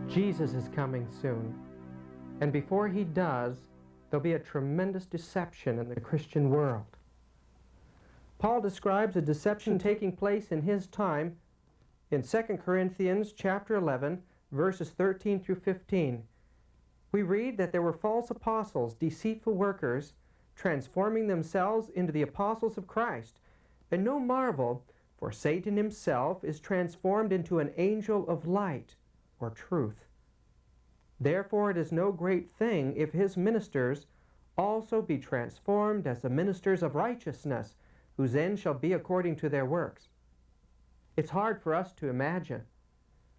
Jesus is coming soon. And before he does, there'll be a tremendous deception in the Christian world. Paul describes a deception taking place in his time in 2 Corinthians chapter 11, verses 13 through 15. We read that there were false apostles, deceitful workers, transforming themselves into the apostles of Christ. And no marvel, for Satan himself is transformed into an angel of light, or truth. Therefore it is no great thing if his ministers also be transformed as the ministers of righteousness, whose end shall be according to their works. It's hard for us to imagine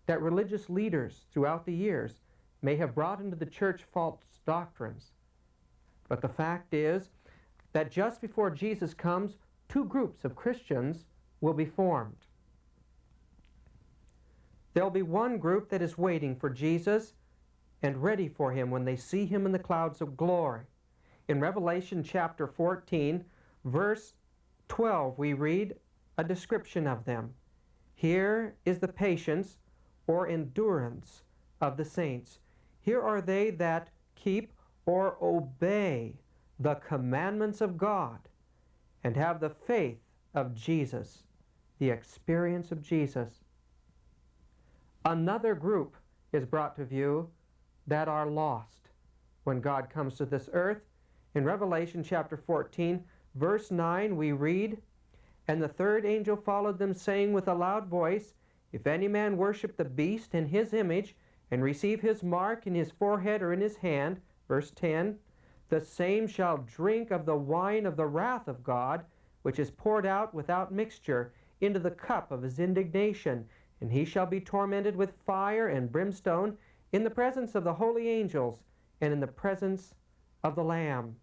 that religious leaders throughout the years may have brought into the church false doctrines. But the fact is that just before Jesus comes, two groups of Christians will be formed. There'll be one group that is waiting for Jesus and ready for him when they see him in the clouds of glory. In Revelation chapter 14, verse 12, we read a description of them. Here is the patience or endurance of the saints. Here are they that keep or obey the commandments of God and have the faith of Jesus, the experience of Jesus. Another group is brought to view that are lost when God comes to this earth. In Revelation chapter 14, verse 9, we read, "And the third angel followed them, saying with a loud voice, If any man worship the beast in his image, and receive his mark in his forehead or in his hand," verse 10, "the same shall drink of the wine of the wrath of God, which is poured out without mixture into the cup of his indignation, and he shall be tormented with fire and brimstone in the presence of the holy angels and in the presence of the Lamb."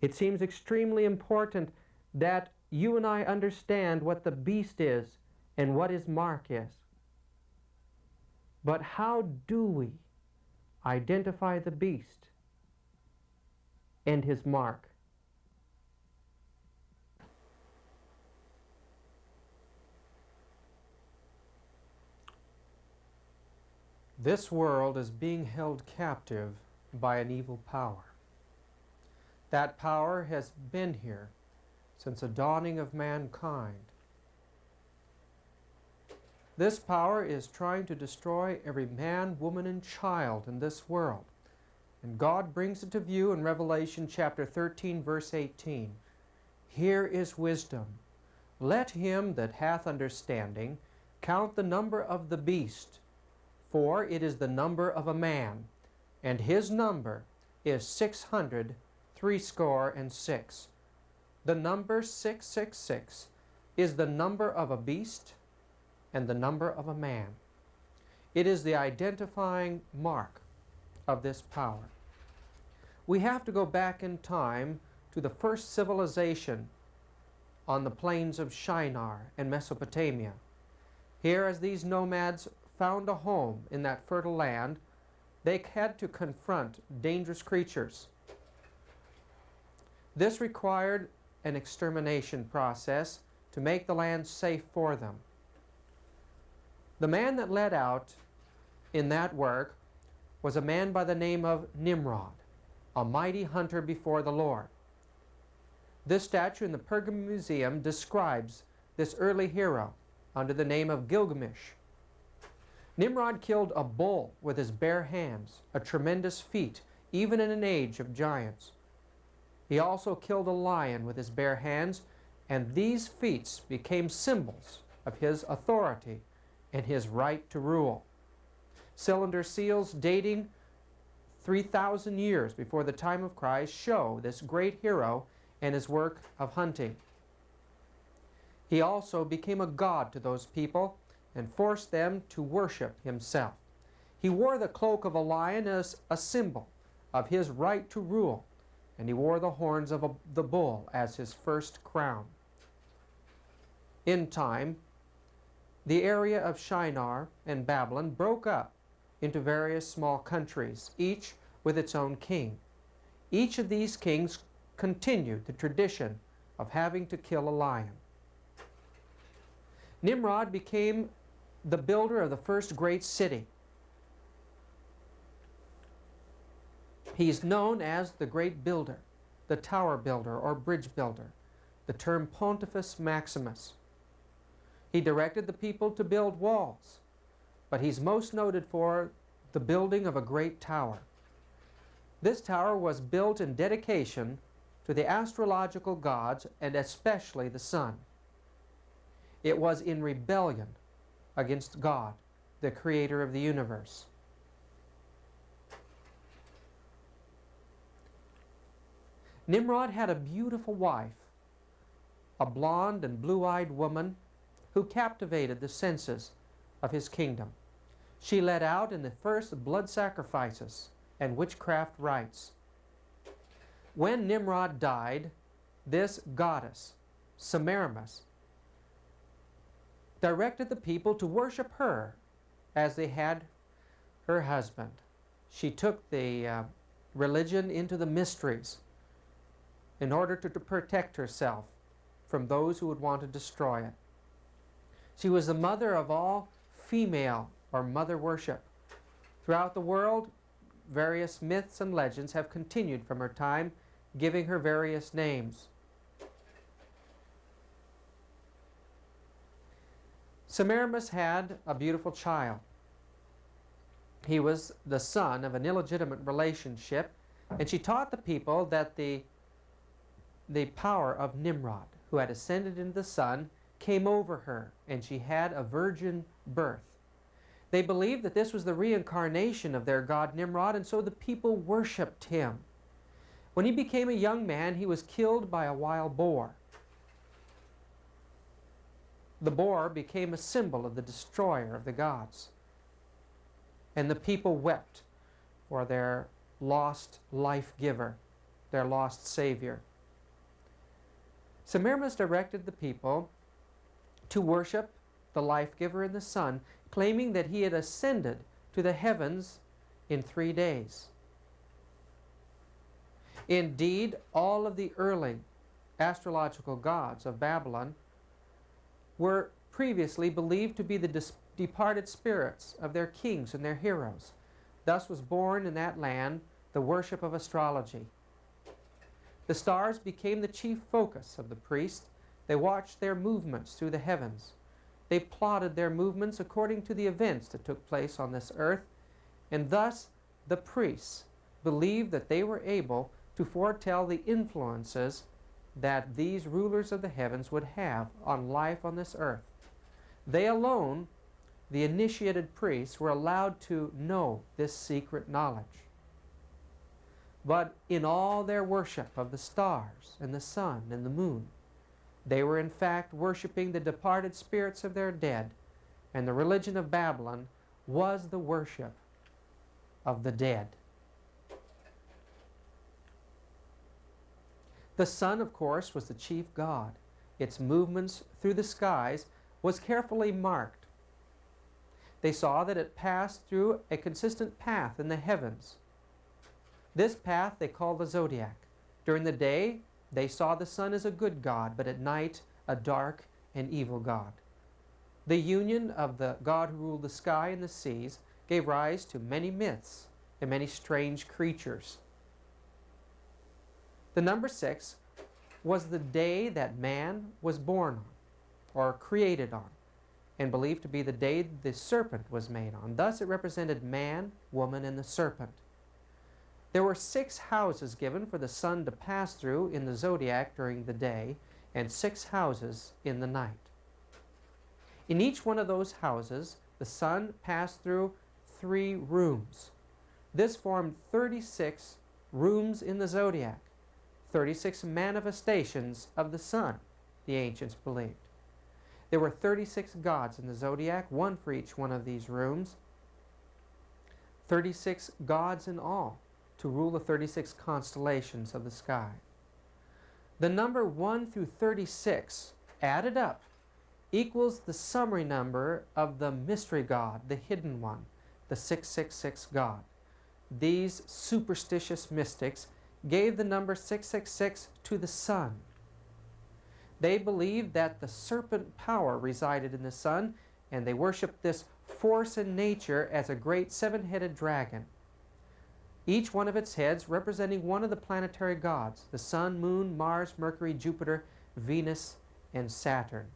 It seems extremely important that you and I understand what the beast is and what his mark is. But how do we identify the beast and his mark? This world is being held captive by an evil power. That power has been here since the dawning of mankind. This power is trying to destroy every man, woman, and child in this world. And God brings it to view in Revelation chapter 13, verse 18. "Here is wisdom. Let him that hath understanding count the number of the beast, for it is the number of a man, and his number is 666. The number 666 is the number of a beast and the number of a man. It is the identifying mark of this power. We have to go back in time to the first civilization on the plains of Shinar in Mesopotamia. Here, as these nomads found a home in that fertile land, they had to confront dangerous creatures. This required an extermination process to make the land safe for them. The man that led out in that work was a man by the name of Nimrod, a mighty hunter before the Lord. This statue in the Pergamum Museum describes this early hero under the name of Gilgamesh. Nimrod killed a bull with his bare hands, a tremendous feat, even in an age of giants. He also killed a lion with his bare hands, and these feats became symbols of his authority and his right to rule. Cylinder seals dating 3,000 years before the time of Christ show this great hero and his work of hunting. He also became a god to those people and forced them to worship himself. He wore the cloak of a lion as a symbol of his right to rule, and he wore the horns of the bull as his first crown. In time, the area of Shinar and Babylon broke up into various small countries, each with its own king. Each of these kings continued the tradition of having to kill a lion. Nimrod became the builder of the first great city. He's known as the great builder, the tower builder or bridge builder, the term Pontifex Maximus. He directed the people to build walls, but he's most noted for the building of a great tower. This tower was built in dedication to the astrological gods and especially the sun. It was in rebellion against God, the creator of the universe. Nimrod had a beautiful wife, a blonde and blue-eyed woman who captivated the senses of his kingdom. She led out in the first blood sacrifices and witchcraft rites. When Nimrod died, this goddess, Semiramis, directed the people to worship her as they had her husband. She took the religion into the mysteries in order to protect herself from those who would want to destroy it. She was the mother of all female or mother worship. Throughout the world, various myths and legends have continued from her time, giving her various names. Semiramis had a beautiful child. He was the son of an illegitimate relationship, and she taught the people that the power of Nimrod, who had ascended into the sun, came over her, and she had a virgin birth. They believed that this was the reincarnation of their god Nimrod, and so the people worshipped him. When he became a young man, he was killed by a wild boar. The boar became a symbol of the destroyer of the gods, and the people wept for their lost life giver, their lost savior. Semiramis directed the people to worship the life giver in the sun, claiming that he had ascended to the heavens in 3 days. Indeed, all of the early astrological gods of Babylon were previously believed to be the departed spirits of their kings and their heroes. Thus was born in that land the worship of astrology. The stars became the chief focus of the priests. They watched their movements through the heavens. They plotted their movements according to the events that took place on this earth, and thus the priests believed that they were able to foretell the influences that these rulers of the heavens would have on life on this earth. They alone, the initiated priests, were allowed to know this secret knowledge. But in all their worship of the stars and the sun and the moon, they were in fact worshiping the departed spirits of their dead, and the religion of Babylon was the worship of the dead. The sun, of course, was the chief god. Its movements through the skies was carefully marked. They saw that it passed through a consistent path in the heavens. This path they called the zodiac. During the day, they saw the sun as a good god, but at night, a dark and evil god. The union of the god who ruled the sky and the seas gave rise to many myths and many strange creatures. The number 6 was the day that man was born on, or created on, and believed to be the day the serpent was made on. Thus it represented man, woman, and the serpent. There were 6 houses given for the sun to pass through in the zodiac during the day, and 6 houses in the night. In each one of those houses, the sun passed through 3 rooms. This formed 36 rooms in the zodiac, 36 manifestations of the sun, the ancients believed. There were 36 gods in the zodiac, one for each one of these rooms. 36 gods in all to rule the 36 constellations of the sky. The number 1 through 36 added up equals the summary number of the mystery god, the hidden one, the 666 god. These superstitious mystics gave the number 666 to the sun. They believed that the serpent power resided in the sun and they worshiped this force in nature as a great seven-headed dragon, each one of its heads representing one of the planetary gods: the Sun, Moon, Mars, Mercury, Jupiter, Venus, and Saturn.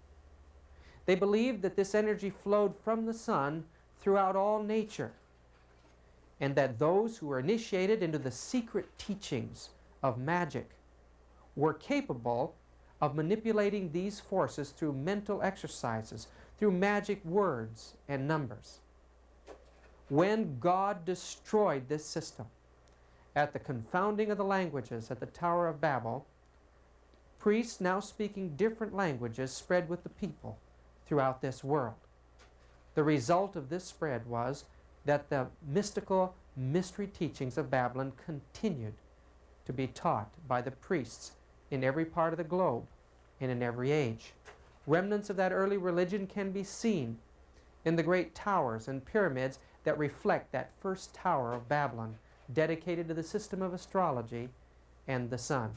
They believed that this energy flowed from the sun throughout all nature, and that those who were initiated into the secret teachings of magic were capable of manipulating these forces through mental exercises, through magic words and numbers. When God destroyed this system at the confounding of the languages at the Tower of Babel, priests now speaking different languages spread with the people throughout this world. The result of this spread was that the mystical mystery teachings of Babylon continued to be taught by the priests in every part of the globe and in every age. Remnants of that early religion can be seen in the great towers and pyramids that reflect that first tower of Babylon, dedicated to the system of astrology and the sun.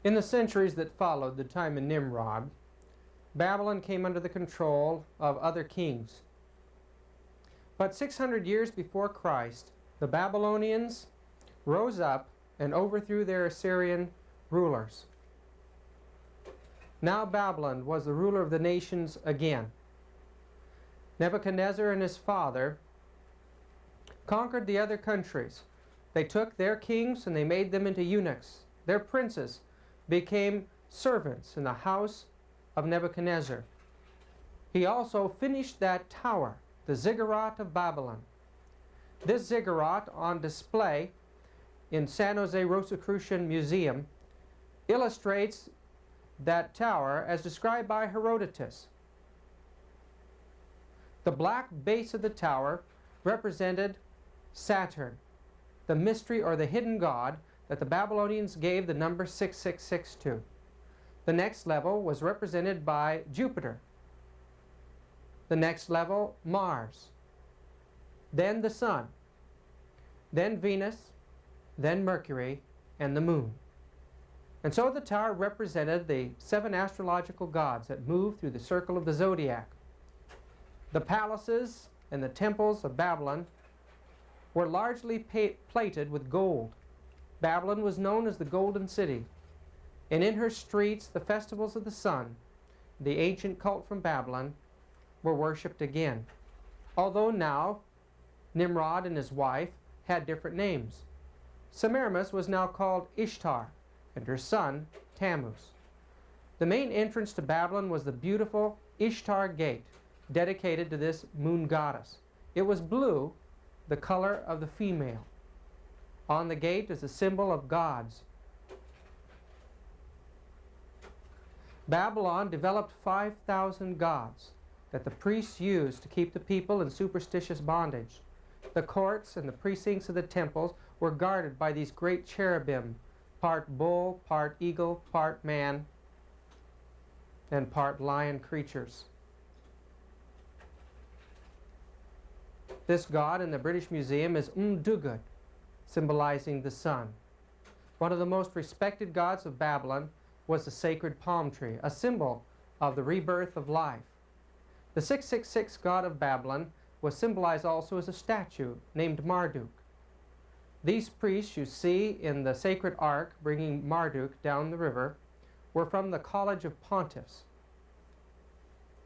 In the centuries that followed the time of Nimrod, Babylon came under the control of other kings. But 600 years before Christ, the Babylonians rose up and overthrew their Assyrian rulers. Now Babylon was the ruler of the nations again. Nebuchadnezzar and his father conquered the other countries. They took their kings and they made them into eunuchs. Their princes became servants in the house of Nebuchadnezzar. He also finished that tower, the ziggurat of Babylon. This ziggurat, on display in San Jose Rosicrucian Museum, illustrates that tower as described by Herodotus. The black base of the tower represented Saturn, the mystery or the hidden god that the Babylonians gave the number 666 to. The next level was represented by Jupiter. The next level, Mars. Then the Sun. Then Venus. Then Mercury and the Moon. And so the tower represented the 7 astrological gods that moved through the circle of the zodiac. The palaces and the temples of Babylon were largely plated with gold. Babylon was known as the Golden City, and in her streets the festivals of the sun, the ancient cult from Babylon, were worshipped again. Although now Nimrod and his wife had different names. Semiramis was now called Ishtar, and her son Tammuz. The main entrance to Babylon was the beautiful Ishtar Gate, dedicated to this moon goddess. It was blue, the color of the female. On the gate is a symbol of gods. Babylon developed 5,000 gods that the priests used to keep the people in superstitious bondage. The courts and the precincts of the temples were guarded by these great cherubim, part bull, part eagle, part man, and part lion creatures. This god in the British Museum is Umdugud, symbolizing the sun. One of the most respected gods of Babylon was the sacred palm tree, a symbol of the rebirth of life. The 666 god of Babylon was symbolized also as a statue named Marduk. These priests you see in the sacred ark bringing Marduk down the river were from the College of Pontiffs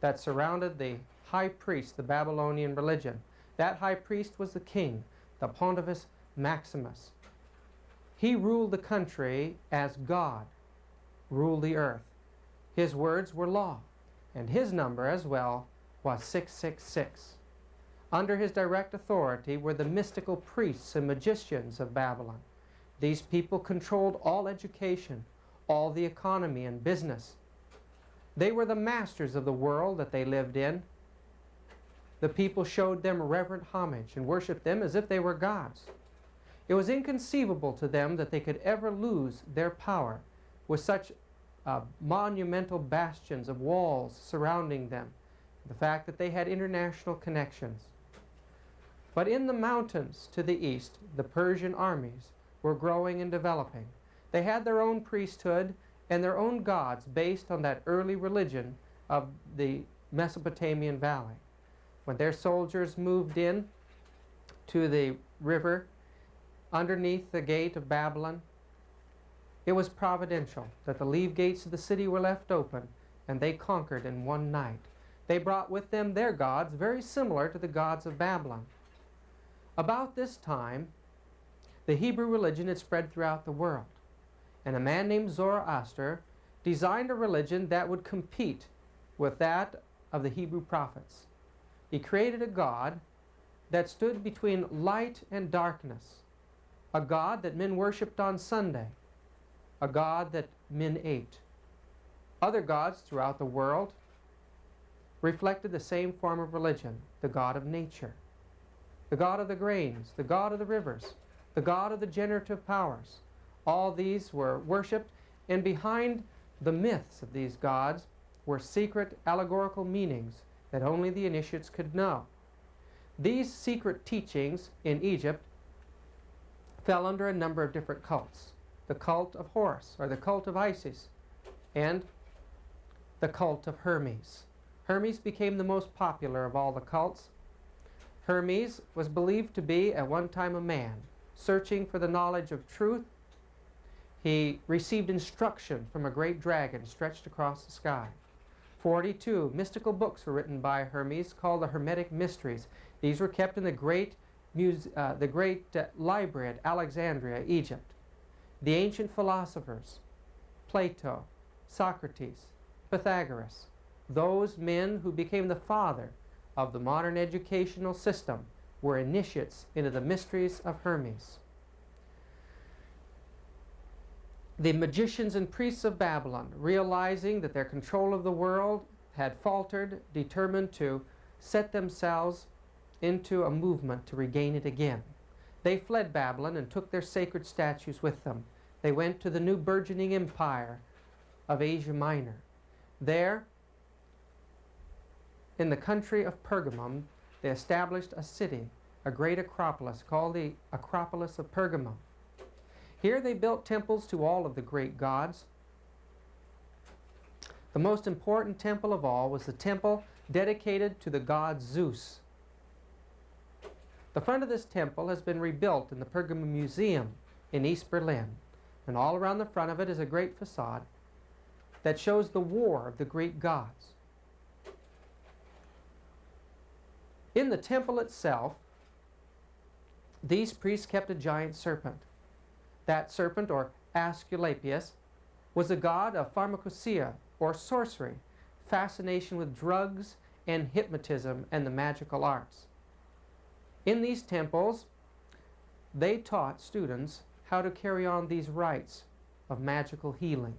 that surrounded the high priest, the Babylonian religion. That high priest was the king, the Pontifex Maximus. He ruled the country as God ruled the earth. His words were law, and his number as well was 666. Under his direct authority were the mystical priests and magicians of Babylon. These people controlled all education, all the economy and business. They were the masters of the world that they lived in. The people showed them reverent homage and worshiped them as if they were gods. It was inconceivable to them that they could ever lose their power with such monumental bastions of walls surrounding them, the fact that they had international connections. But in the mountains to the east, the Persian armies were growing and developing. They had their own priesthood and their own gods based on that early religion of the Mesopotamian valley. When their soldiers moved in to the river underneath the gate of Babylon, it was providential that the leave gates of the city were left open, and they conquered in one night. They brought with them their gods, very similar to the gods of Babylon. About this time, the Hebrew religion had spread throughout the world, and a man named Zoroaster designed a religion that would compete with that of the Hebrew prophets. He created a god that stood between light and darkness, a god that men worshipped on Sunday, a god that men ate. Other gods throughout the world reflected the same form of religion, the god of nature, the god of the grains, the god of the rivers, the god of the generative powers. All these were worshipped, and behind the myths of these gods were secret allegorical meanings that only the initiates could know. These secret teachings in Egypt fell under a number of different cults. The cult of Horus, or the cult of Isis, and the cult of Hermes. Hermes became the most popular of all the cults. Hermes was believed to be at one time a man searching for the knowledge of truth. He received instruction from a great dragon stretched across the sky. 42 mystical books were written by Hermes called the Hermetic Mysteries. These were kept in the great library at Alexandria, Egypt. The ancient philosophers, Plato, Socrates, Pythagoras, those men who became the father of the modern educational system, were initiates into the mysteries of Hermes. The magicians and priests of Babylon, realizing that their control of the world had faltered, determined to set themselves into a movement to regain it again. They fled Babylon and took their sacred statues with them. They went to the new burgeoning empire of Asia Minor. There, in the country of Pergamum, they established a city, a great acropolis called the Acropolis of Pergamum. Here they built temples to all of the great gods. The most important temple of all was the temple dedicated to the god Zeus. The front of this temple has been rebuilt in the Pergamum Museum in East Berlin, and all around the front of it is a great facade that shows the war of the Greek gods. In the temple itself, these priests kept a giant serpent. That serpent, or Asclepius, was a god of pharmacopoeia, or sorcery, fascination with drugs and hypnotism and the magical arts. In these temples, they taught students how to carry on these rites of magical healing.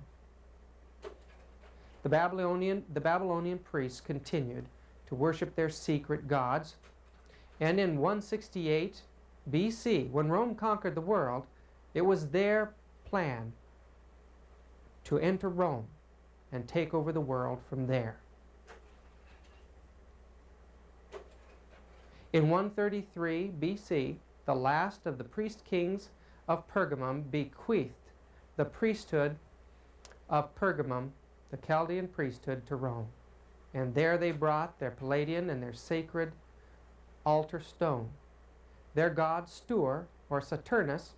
The Babylonian priests continued to worship their secret gods, and in 168 BC, when Rome conquered the world, it was their plan to enter Rome and take over the world from there. In 133 BC, the last of the priest kings of Pergamum bequeathed the priesthood of Pergamum, the Chaldean priesthood, to Rome. And there they brought their Palladian and their sacred altar stone. Their god Stur, or Saturnus,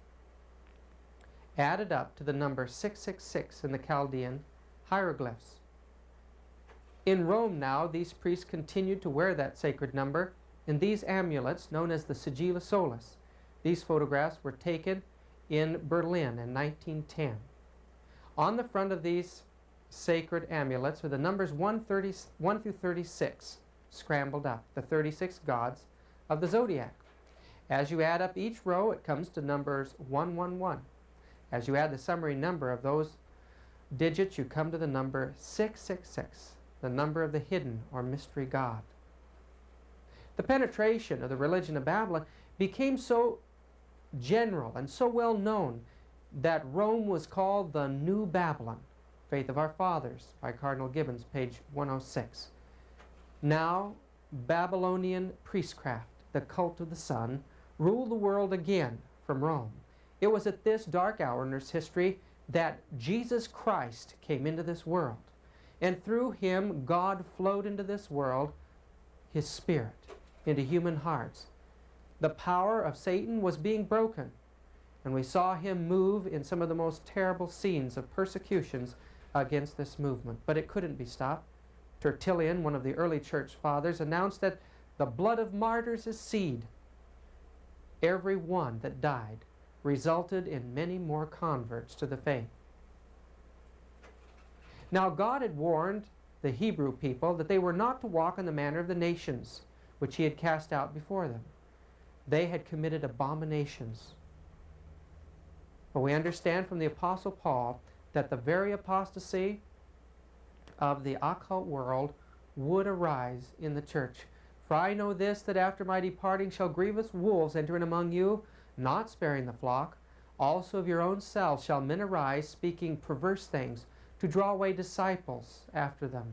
added up to the number 666 in the Chaldean hieroglyphs. In Rome now, these priests continued to wear that sacred number in these amulets known as the Sigilla Solis. These photographs were taken in Berlin in 1910. On the front of these sacred amulets are the numbers 1 through 36 scrambled up, the 36 gods of the zodiac. As you add up each row, it comes to numbers 111. As you add the summary number of those digits, you come to the number 666, the number of the hidden or mystery god. The penetration of the religion of Babylon became so general and so well known that Rome was called the New Babylon. Faith of Our Fathers by Cardinal Gibbons, page 106. Now, Babylonian priestcraft, the cult of the sun, ruled the world again from Rome. It was at this dark hour in its history that Jesus Christ came into this world, and through him God flowed into this world his Spirit, into human hearts. The power of Satan was being broken, and we saw him move in some of the most terrible scenes of persecutions against this movement. But it couldn't be stopped. Tertullian, one of the early church fathers, announced that the blood of martyrs is seed. Every one that died resulted in many more converts to the faith. Now God had warned the Hebrew people that they were not to walk in the manner of the nations which he had cast out before them. They had committed abominations. But we understand from the Apostle Paul that the very apostasy of the occult world would arise in the church. For I know this, that after my departing shall grievous wolves enter in among you, not sparing the flock. Also of your own selves shall men arise, speaking perverse things, to draw away disciples after them.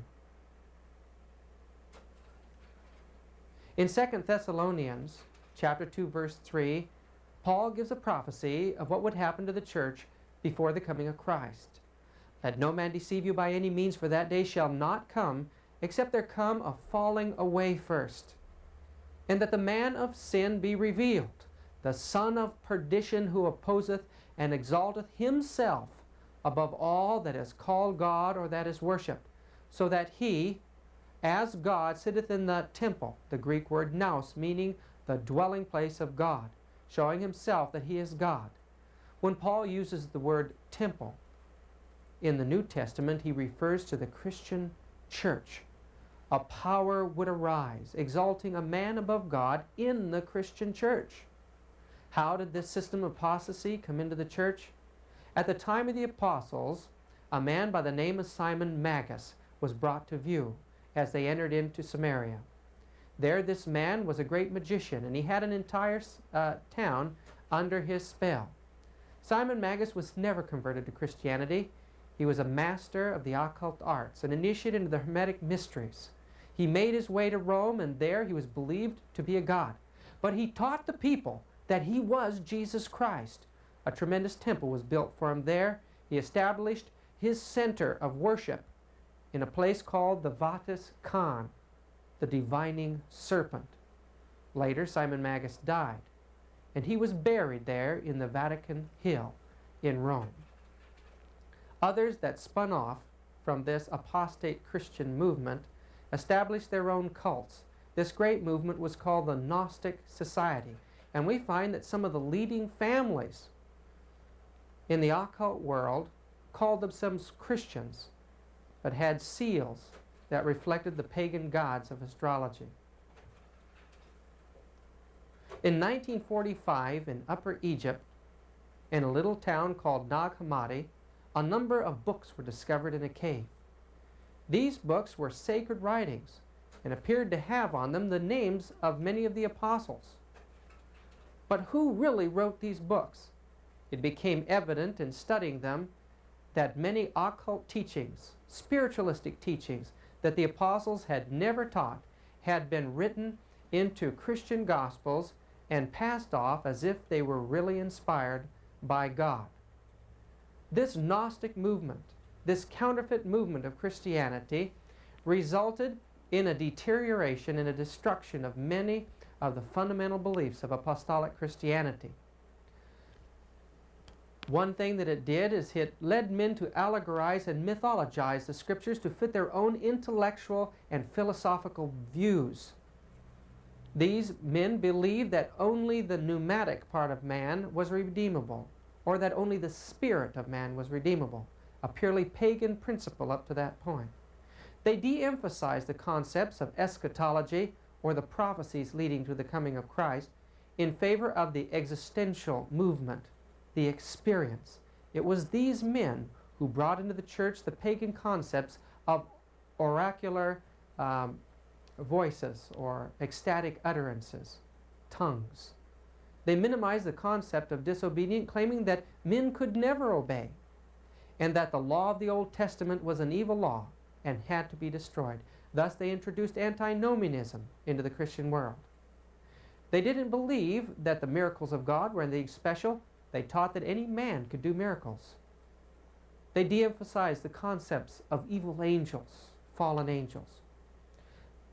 In 2 Thessalonians chapter 2, verse 3, Paul gives a prophecy of what would happen to the church before the coming of Christ. Let no man deceive you by any means, for that day shall not come, except there come a falling away first, and that the man of sin be revealed, the son of perdition, who opposeth and exalteth himself above all that is called God or that is worshipped, so that he, as God, sitteth in the temple, the Greek word nous, meaning the dwelling place of God, showing himself that he is God. When Paul uses the word temple in the New Testament, he refers to the Christian church. A power would arise, exalting a man above God in the Christian church. How did this system of apostasy come into the church? At the time of the apostles, a man by the name of Simon Magus was brought to view as they entered into Samaria. There this man was a great magician, and he had an entire town under his spell. Simon Magus was never converted to Christianity. He was a master of the occult arts, an initiate into the Hermetic mysteries. He made his way to Rome, and there he was believed to be a god. But he taught the people that he was Jesus Christ. A tremendous temple was built for him there. He established his center of worship in a place called the Vatis Khan, the divining serpent. Later, Simon Magus died, and he was buried there in the Vatican Hill in Rome. Others that spun off from this apostate Christian movement established their own cults. This great movement was called the Gnostic Society, and we find that some of the leading families in the occult world called themselves Christians, but had seals that reflected the pagan gods of astrology. In 1945, in Upper Egypt, in a little town called Nag Hammadi, a number of books were discovered in a cave. These books were sacred writings and appeared to have on them the names of many of the apostles. But who really wrote these books? It became evident in studying them that many occult teachings, spiritualistic teachings, that the apostles had never taught had been written into Christian gospels and passed off as if they were really inspired by God. This Gnostic movement, this counterfeit movement of Christianity, resulted in a deterioration and a destruction of many of the fundamental beliefs of apostolic Christianity. One thing that it did is it led men to allegorize and mythologize the scriptures to fit their own intellectual and philosophical views. These men believed that only the pneumatic part of man was redeemable, or that only the spirit of man was redeemable, a purely pagan principle up to that point. They de-emphasized the concepts of eschatology, or the prophecies leading to the coming of Christ, in favor of the existential movement, the experience. It was these men who brought into the church the pagan concepts of oracular voices or ecstatic utterances, tongues. They minimized the concept of disobedience, claiming that men could never obey, and that the law of the Old Testament was an evil law and had to be destroyed. Thus they introduced antinomianism into the Christian world. They didn't believe that the miracles of God were anything special. They taught that any man could do miracles. They de-emphasized the concepts of evil angels, fallen angels.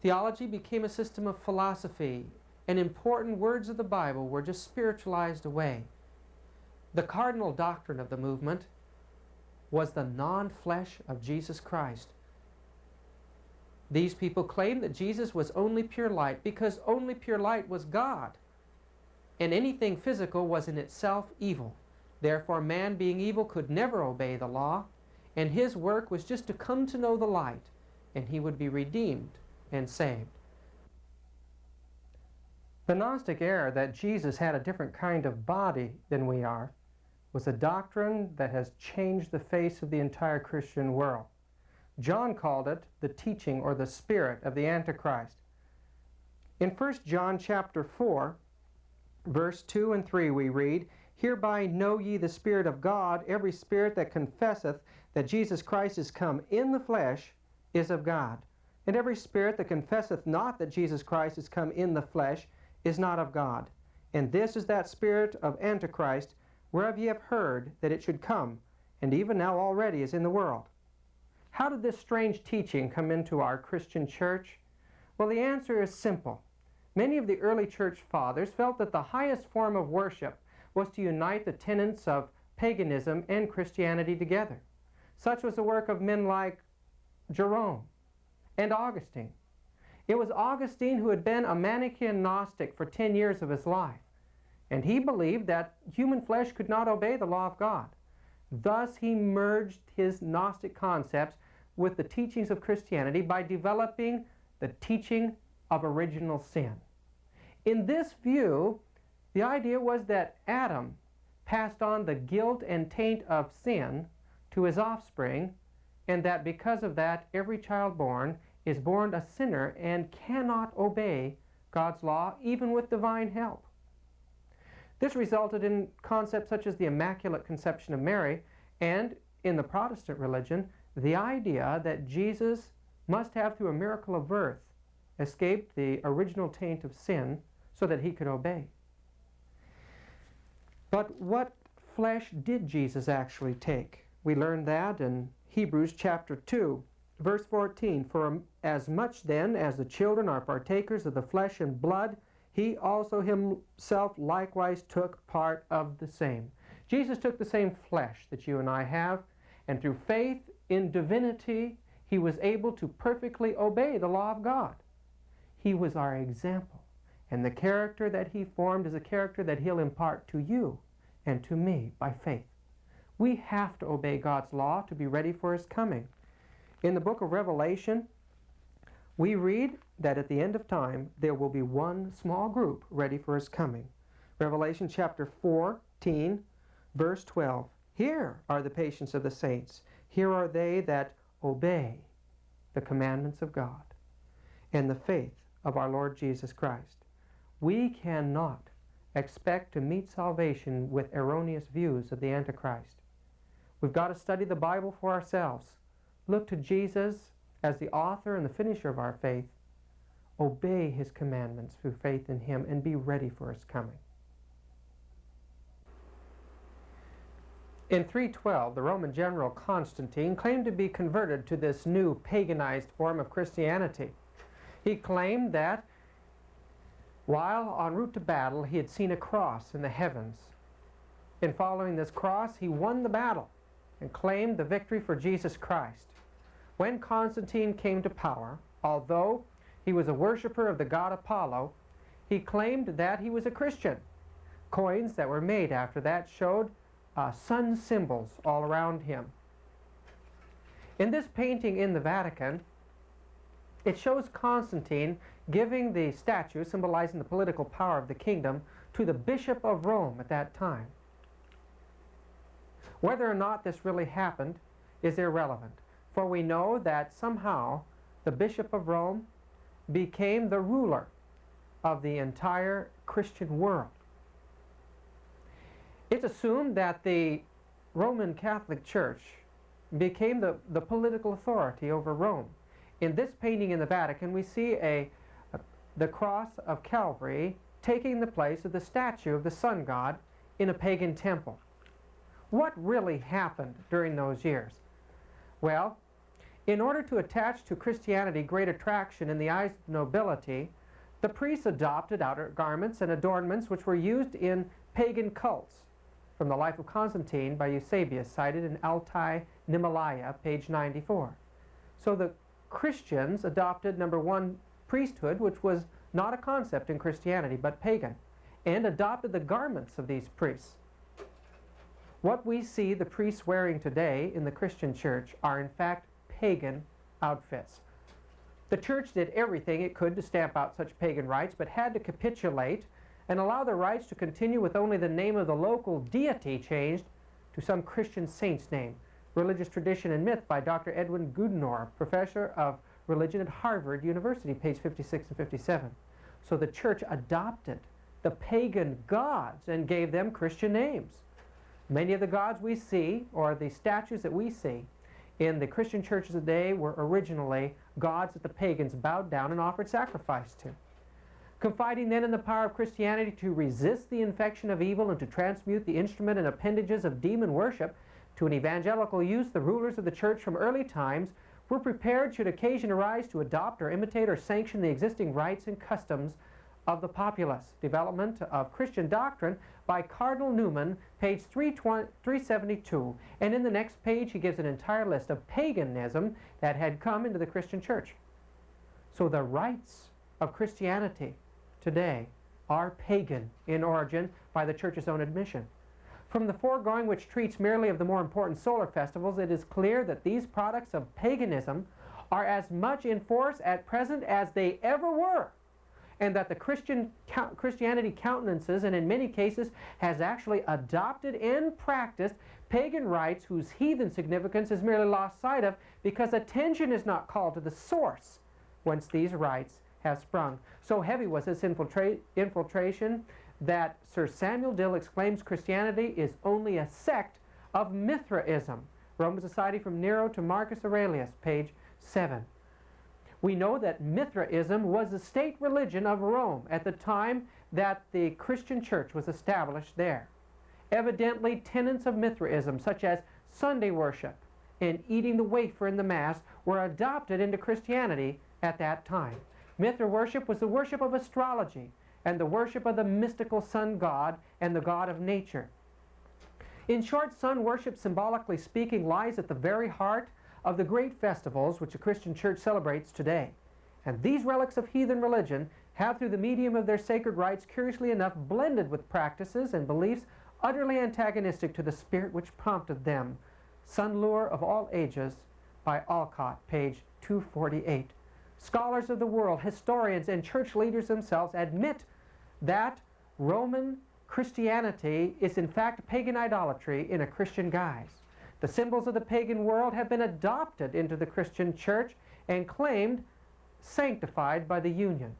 Theology became a system of philosophy, and important words of the Bible were just spiritualized away. The cardinal doctrine of the movement was the non-flesh of Jesus Christ. These people claimed that Jesus was only pure light because only pure light was God, and anything physical was in itself evil. Therefore, man being evil could never obey the law, and his work was just to come to know the light, and he would be redeemed and saved. The Gnostic error that Jesus had a different kind of body than we are was a doctrine that has changed the face of the entire Christian world. John called it the teaching or the spirit of the Antichrist. In 1 John chapter 4, verse 2 and 3 we read, "Hereby know ye the Spirit of God, every spirit that confesseth that Jesus Christ is come in the flesh is of God. And every spirit that confesseth not that Jesus Christ is come in the flesh is not of God. And this is that spirit of Antichrist, whereof ye have heard that it should come, and even now already is in the world." How did this strange teaching come into our Christian church? Well, the answer is simple. Many of the early church fathers felt that the highest form of worship was to unite the tenets of paganism and Christianity together. Such was the work of men like Jerome and Augustine. It was Augustine who had been a Manichaean Gnostic for 10 years of his life, and he believed that human flesh could not obey the law of God. Thus he merged his Gnostic concepts with the teachings of Christianity by developing the teaching of original sin. In this view, the idea was that Adam passed on the guilt and taint of sin to his offspring, and that because of that, every child born is born a sinner and cannot obey God's law, even with divine help. This resulted in concepts such as the Immaculate Conception of Mary, and in the Protestant religion, the idea that Jesus must have, through a miracle of birth, escaped the original taint of sin so that he could obey. But what flesh did Jesus actually take? We learn that in Hebrews chapter 2, verse 14. "For as much then as the children are partakers of the flesh and blood, he also himself likewise took part of the same." Jesus took the same flesh that you and I have, and through faith in divinity, he was able to perfectly obey the law of God. He was our example, and the character that he formed is a character that he'll impart to you and to me by faith. We have to obey God's law to be ready for his coming. In the book of Revelation, we read that at the end of time, there will be one small group ready for his coming. Revelation chapter 14, verse 12. "Here are the patience of the saints. Here are they that obey the commandments of God and the faith of our Lord Jesus Christ." We cannot expect to meet salvation with erroneous views of the Antichrist. We've got to study the Bible for ourselves. Look to Jesus as the author and the finisher of our faith. Obey his commandments through faith in him and be ready for his coming. In 312, the Roman general Constantine claimed to be converted to this new paganized form of Christianity. He claimed that while en route to battle, he had seen a cross in the heavens. In following this cross, he won the battle and claimed the victory for Jesus Christ. When Constantine came to power, although he was a worshiper of the god Apollo, he claimed that he was a Christian. Coins that were made after that showed sun symbols all around him. In this painting in the Vatican, it shows Constantine giving the statue symbolizing the political power of the kingdom to the Bishop of Rome at that time. Whether or not this really happened is irrelevant, for we know that somehow the Bishop of Rome became the ruler of the entire Christian world. It's assumed that the Roman Catholic Church became the political authority over Rome. In this painting in the Vatican, we see the cross of Calvary taking the place of the statue of the sun god in a pagan temple. What really happened during those years? Well, in order to attach to Christianity great attraction in the eyes of nobility, the priests adopted outer garments and adornments which were used in pagan cults. From the Life of Constantine by Eusebius, cited in Altai Nimalaya, page 94. So the Christians adopted, number one, priesthood, which was not a concept in Christianity, but pagan, and adopted the garments of these priests. What we see the priests wearing today in the Christian church are in fact pagan outfits. The church did everything it could to stamp out such pagan rites, but had to capitulate and allow the rites to continue with only the name of the local deity changed to some Christian saint's name. Religious Tradition and Myth by Dr. Edwin Goodenour, professor of religion at Harvard University, page 56 and 57. So the church adopted the pagan gods and gave them Christian names. Many of the gods we see, or the statues that we see in the Christian churches today, were originally gods that the pagans bowed down and offered sacrifice to. Confiding then in the power of Christianity to resist the infection of evil and to transmute the instrument and appendages of demon worship to an evangelical use, the rulers of the church from early times were prepared, should occasion arise, to adopt or imitate or sanction the existing rites and customs of the populace. Development of Christian Doctrine by Cardinal Newman, page 372. And in the next page he gives an entire list of paganism that had come into the Christian church. So the rites of Christianity today are pagan in origin by the church's own admission. From the foregoing, which treats merely of the more important solar festivals, it is clear that these products of paganism are as much in force at present as they ever were, and that the Christianity countenances and in many cases has actually adopted and practiced pagan rites whose heathen significance is merely lost sight of because attention is not called to the source whence these rites have sprung. So heavy was this infiltration that Sir Samuel Dill exclaims Christianity is only a sect of Mithraism. Roman Society from Nero to Marcus Aurelius, page 7. We know that Mithraism was the state religion of Rome at the time that the Christian church was established there. Evidently, tenets of Mithraism, such as Sunday worship and eating the wafer in the Mass, were adopted into Christianity at that time. Mithra worship was the worship of astrology and the worship of the mystical sun god and the god of nature. In short, sun worship, symbolically speaking, lies at the very heart of the great festivals which the Christian church celebrates today. And these relics of heathen religion have, through the medium of their sacred rites, curiously enough, blended with practices and beliefs utterly antagonistic to the spirit which prompted them. Sun Lure of All Ages by Alcott, page 248. Scholars of the world, historians, and church leaders themselves admit that Roman Christianity is in fact pagan idolatry in a Christian guise. The symbols of the pagan world have been adopted into the Christian church and claimed sanctified by the union.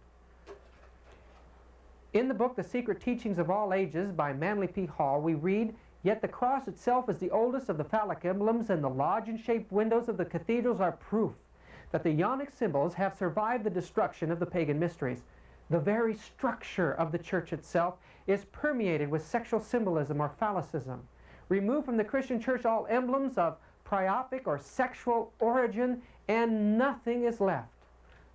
In the book The Secret Teachings of All Ages by Manly P. Hall, we read, "Yet the cross itself is the oldest of the phallic emblems, and the lodge-shaped windows of the cathedrals are proof that the Ionic symbols have survived the destruction of the pagan mysteries. The very structure of the church itself is permeated with sexual symbolism or phallicism. Remove from the Christian church all emblems of priopic or sexual origin, and nothing is left."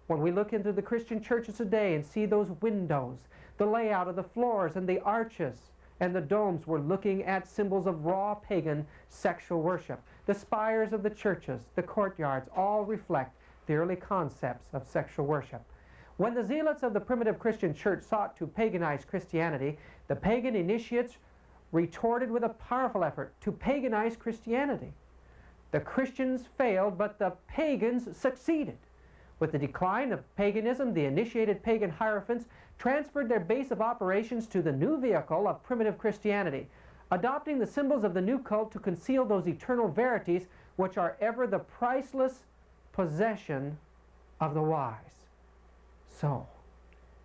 When we look into the Christian churches today and see those windows, the layout of the floors and the arches and the domes, we're looking at symbols of raw pagan sexual worship. The spires of the churches, the courtyards, all reflect the early concepts of sexual worship. When the zealots of the primitive Christian church sought to paganize Christianity, the pagan initiates retorted with a powerful effort to paganize Christianity. The Christians failed, but the pagans succeeded. With the decline of paganism, the initiated pagan hierophants transferred their base of operations to the new vehicle of primitive Christianity, adopting the symbols of the new cult to conceal those eternal verities which are ever the priceless possession of the wise. So,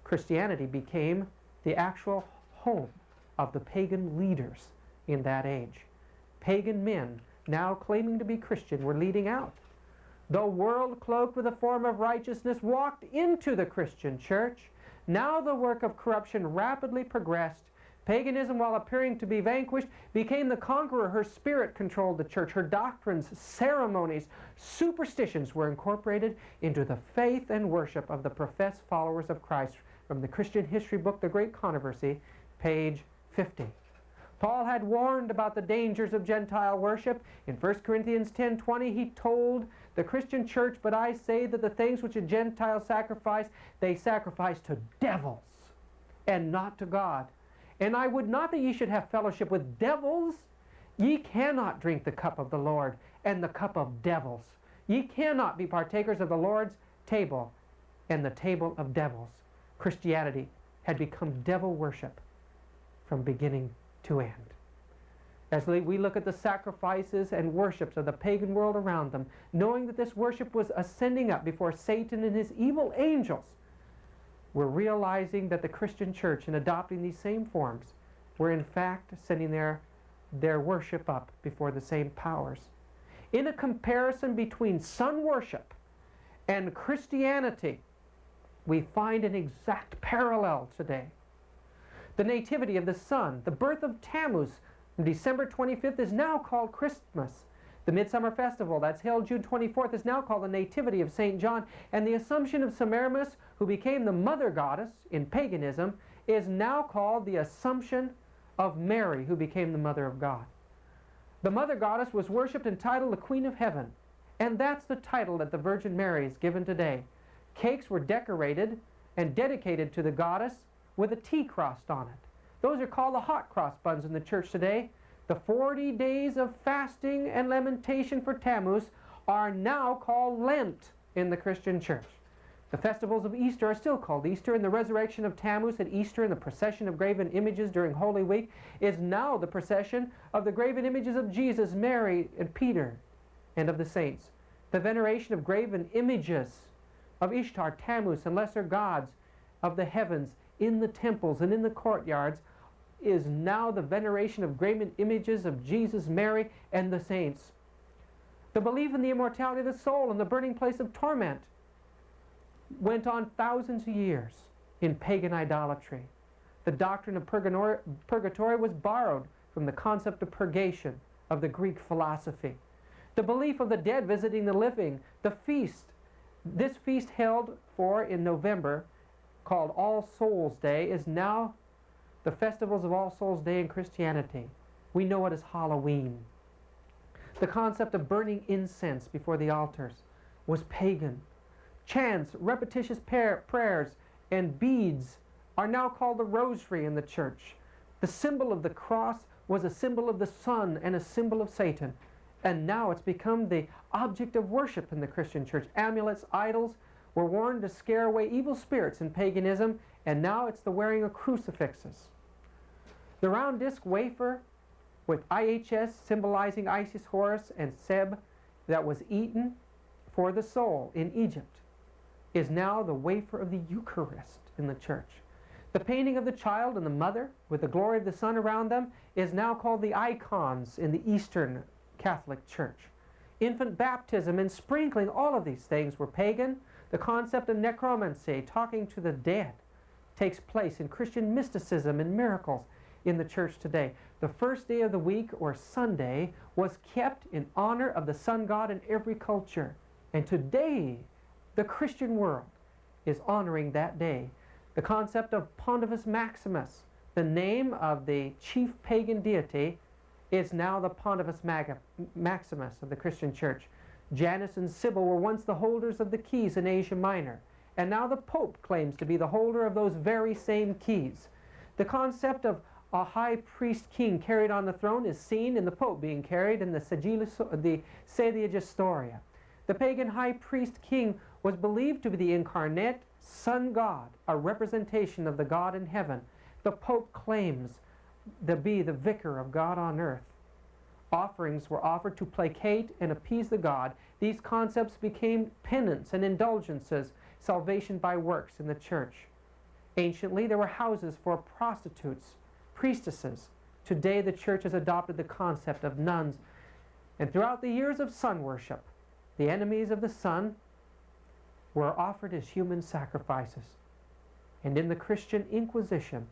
Christianity became the actual home of the pagan leaders in that age. Pagan men, now claiming to be Christian, were leading out. The world cloaked with a form of righteousness walked into the Christian church. Now the work of corruption rapidly progressed Paganism, while appearing to be vanquished, became the conqueror. Her spirit controlled the church. Her doctrines, ceremonies, superstitions were incorporated into the faith and worship of the professed followers of Christ. From the Christian history book, The Great Controversy, page 50. Paul had warned about the dangers of Gentile worship. In 1 Corinthians 10:20, he told the Christian church, "But I say that the things which the Gentiles sacrifice, they sacrifice to devils, and not to God. And I would not that ye should have fellowship with devils. Ye cannot drink the cup of the Lord and the cup of devils. Ye cannot be partakers of the Lord's table and the table of devils." Christianity had become devil worship from beginning to end. As we look at the sacrifices and worships of the pagan world around them, knowing that this worship was ascending up before Satan and his evil angels, we're realizing that the Christian church, in adopting these same forms, were in fact sending their worship up before the same powers. In a comparison between sun worship and Christianity, we find an exact parallel today. The nativity of the sun, the birth of Tammuz, on December 25th, is now called Christmas. The Midsummer Festival, that's held June 24th, is now called the Nativity of St. John. And the Assumption of Semiramis, who became the mother goddess in paganism, is now called the Assumption of Mary, who became the mother of God. The mother goddess was worshipped and titled the Queen of Heaven. And that's the title that the Virgin Mary is given today. Cakes were decorated and dedicated to the goddess with a T crossed on it. Those are called the hot cross buns in the church today. The 40 days of fasting and lamentation for Tammuz are now called Lent in the Christian church. The festivals of Easter are still called Easter, and the resurrection of Tammuz at Easter and the procession of graven images during Holy Week is now the procession of the graven images of Jesus, Mary, and Peter, and of the saints. The veneration of graven images of Ishtar, Tammuz, and lesser gods of the heavens in the temples and in the courtyards is now the veneration of graven images of Jesus, Mary, and the saints. The belief in the immortality of the soul and the burning place of torment went on thousands of years in pagan idolatry. The doctrine of purgatory was borrowed from the concept of purgation of the Greek philosophy. The belief of the dead visiting the living, the feast, this feast held in November, called All Souls Day, is now the festivals of All Souls Day in Christianity. We know it as Halloween. The concept of burning incense before the altars was pagan. Chants, repetitious prayers, and beads are now called the rosary in the church. The symbol of the cross was a symbol of the sun and a symbol of Satan. And now it's become the object of worship in the Christian church. Amulets, idols were worn to scare away evil spirits in paganism, and now it's the wearing of crucifixes. The round disc wafer with IHS symbolizing Isis, Horus, and Seb that was eaten for the soul in Egypt is now the wafer of the Eucharist in the church. The painting of the child and the mother with the glory of the sun around them is now called the icons in the Eastern Catholic Church. Infant baptism and sprinkling, all of these things were pagan. The concept of necromancy, talking to the dead, takes place in Christian mysticism and miracles in the church today. The first day of the week, or Sunday, was kept in honor of the sun god in every culture. And today, the Christian world is honoring that day. The concept of Pontifex Maximus, the name of the chief pagan deity, is now the Pontifex Maximus of the Christian church. Janus and Sibyl were once the holders of the keys in Asia Minor, and now the Pope claims to be the holder of those very same keys. The concept of a high priest king carried on the throne is seen in the Pope being carried in the Sedia Gestoria. The pagan high priest king was believed to be the incarnate sun god, a representation of the God in heaven. The Pope claims to be the vicar of God on earth. Offerings were offered to placate and appease the god. These concepts became penance and indulgences, salvation by works in the church. Anciently, there were houses for prostitutes, priestesses. Today, the church has adopted the concept of nuns. And throughout the years of sun worship, the enemies of the sun were offered as human sacrifices. And in the Christian Inquisition,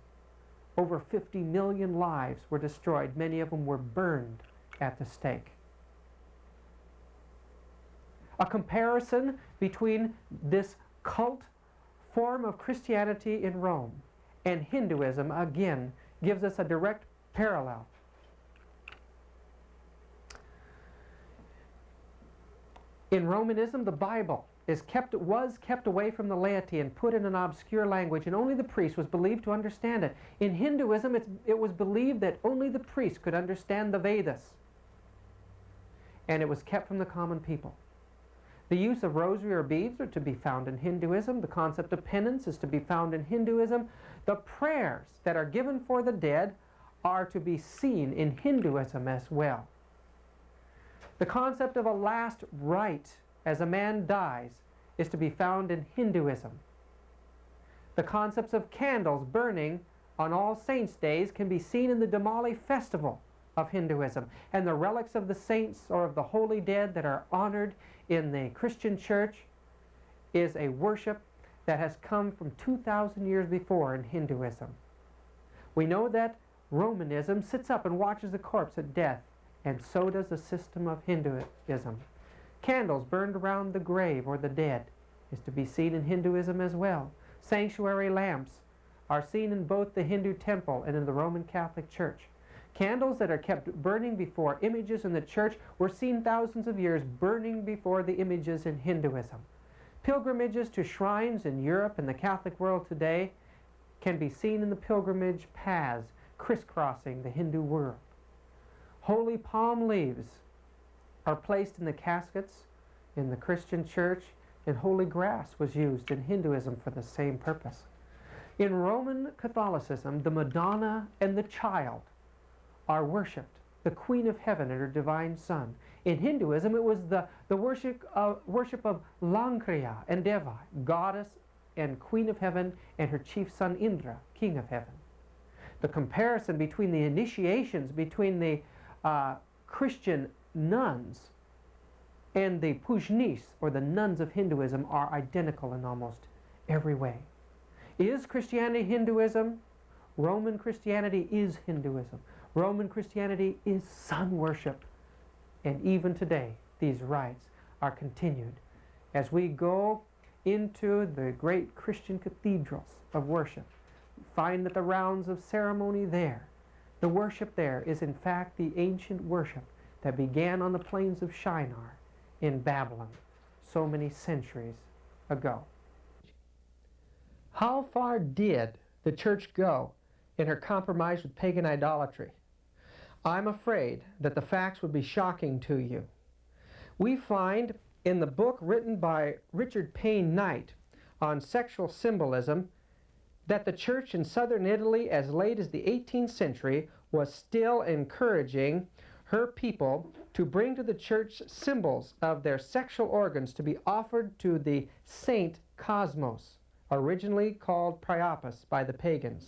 Over 50 million lives were destroyed. Many of them were burned at the stake. A comparison between this cult form of Christianity in Rome and Hinduism, again, gives us a direct parallel. In Romanism, the Bible was kept away from the laity and put in an obscure language, and only the priest was believed to understand it. In Hinduism, it was believed that only the priest could understand the Vedas, and it was kept from the common people. The use of rosary or beads are to be found in Hinduism. The concept of penance is to be found in Hinduism. The prayers that are given for the dead are to be seen in Hinduism as well. The concept of a last rite as a man dies is to be found in Hinduism. The concepts of candles burning on All Saints' Days can be seen in the Diwali festival of Hinduism. And the relics of the saints or of the holy dead that are honored in the Christian church is a worship that has come from 2,000 years before in Hinduism. We know that Romanism sits up and watches the corpse at death, and so does the system of Hinduism. Candles burned around the grave or the dead is to be seen in Hinduism as well. Sanctuary lamps are seen in both the Hindu temple and in the Roman Catholic Church. Candles that are kept burning before images in the church were seen thousands of years burning before the images in Hinduism. Pilgrimages to shrines in Europe and the Catholic world today can be seen in the pilgrimage paths crisscrossing the Hindu world. Holy palm leaves are placed in the caskets in the Christian church, and holy grass was used in Hinduism for the same purpose. In Roman Catholicism, the Madonna and the Child are worshipped, the Queen of Heaven and her divine Son. In Hinduism, it was the worship of Lankriya and Deva, goddess and Queen of Heaven, and her chief son Indra, King of Heaven. The comparison between the initiations between the Christian nuns and the Pujnis, or the nuns of Hinduism, are identical in almost every way. Is Christianity Hinduism? Roman Christianity is Hinduism. Roman Christianity is sun worship. And even today, these rites are continued. As we go into the great Christian cathedrals of worship, find that the rounds of ceremony there, the worship there is in fact the ancient worship that began on the plains of Shinar in Babylon so many centuries ago. How far did the church go in her compromise with pagan idolatry? I'm afraid that the facts would be shocking to you. We find in the book written by Richard Payne Knight on sexual symbolism that the church in southern Italy as late as the 18th century was still encouraging her people to bring to the church symbols of their sexual organs to be offered to the saint Cosmos, originally called Priapus by the pagans.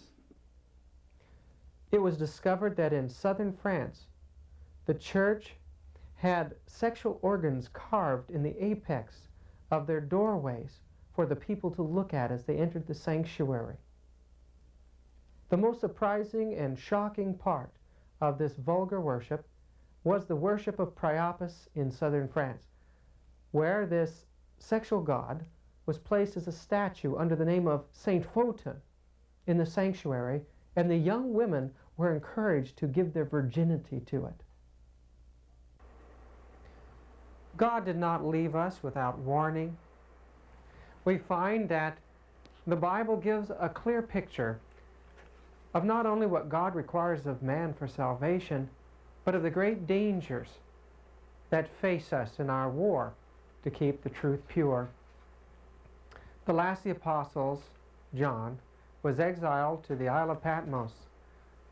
It was discovered that in southern France, the church had sexual organs carved in the apex of their doorways for the people to look at as they entered the sanctuary. The most surprising and shocking part of this vulgar worship was the worship of Priapus in southern France, where this sexual god was placed as a statue under the name of Saint Photon in the sanctuary, and the young women were encouraged to give their virginity to it. God did not leave us without warning. We find that the Bible gives a clear picture of not only what God requires of man for salvation, but of the great dangers that face us in our war to keep the truth pure. The last of the apostles, John, was exiled to the Isle of Patmos.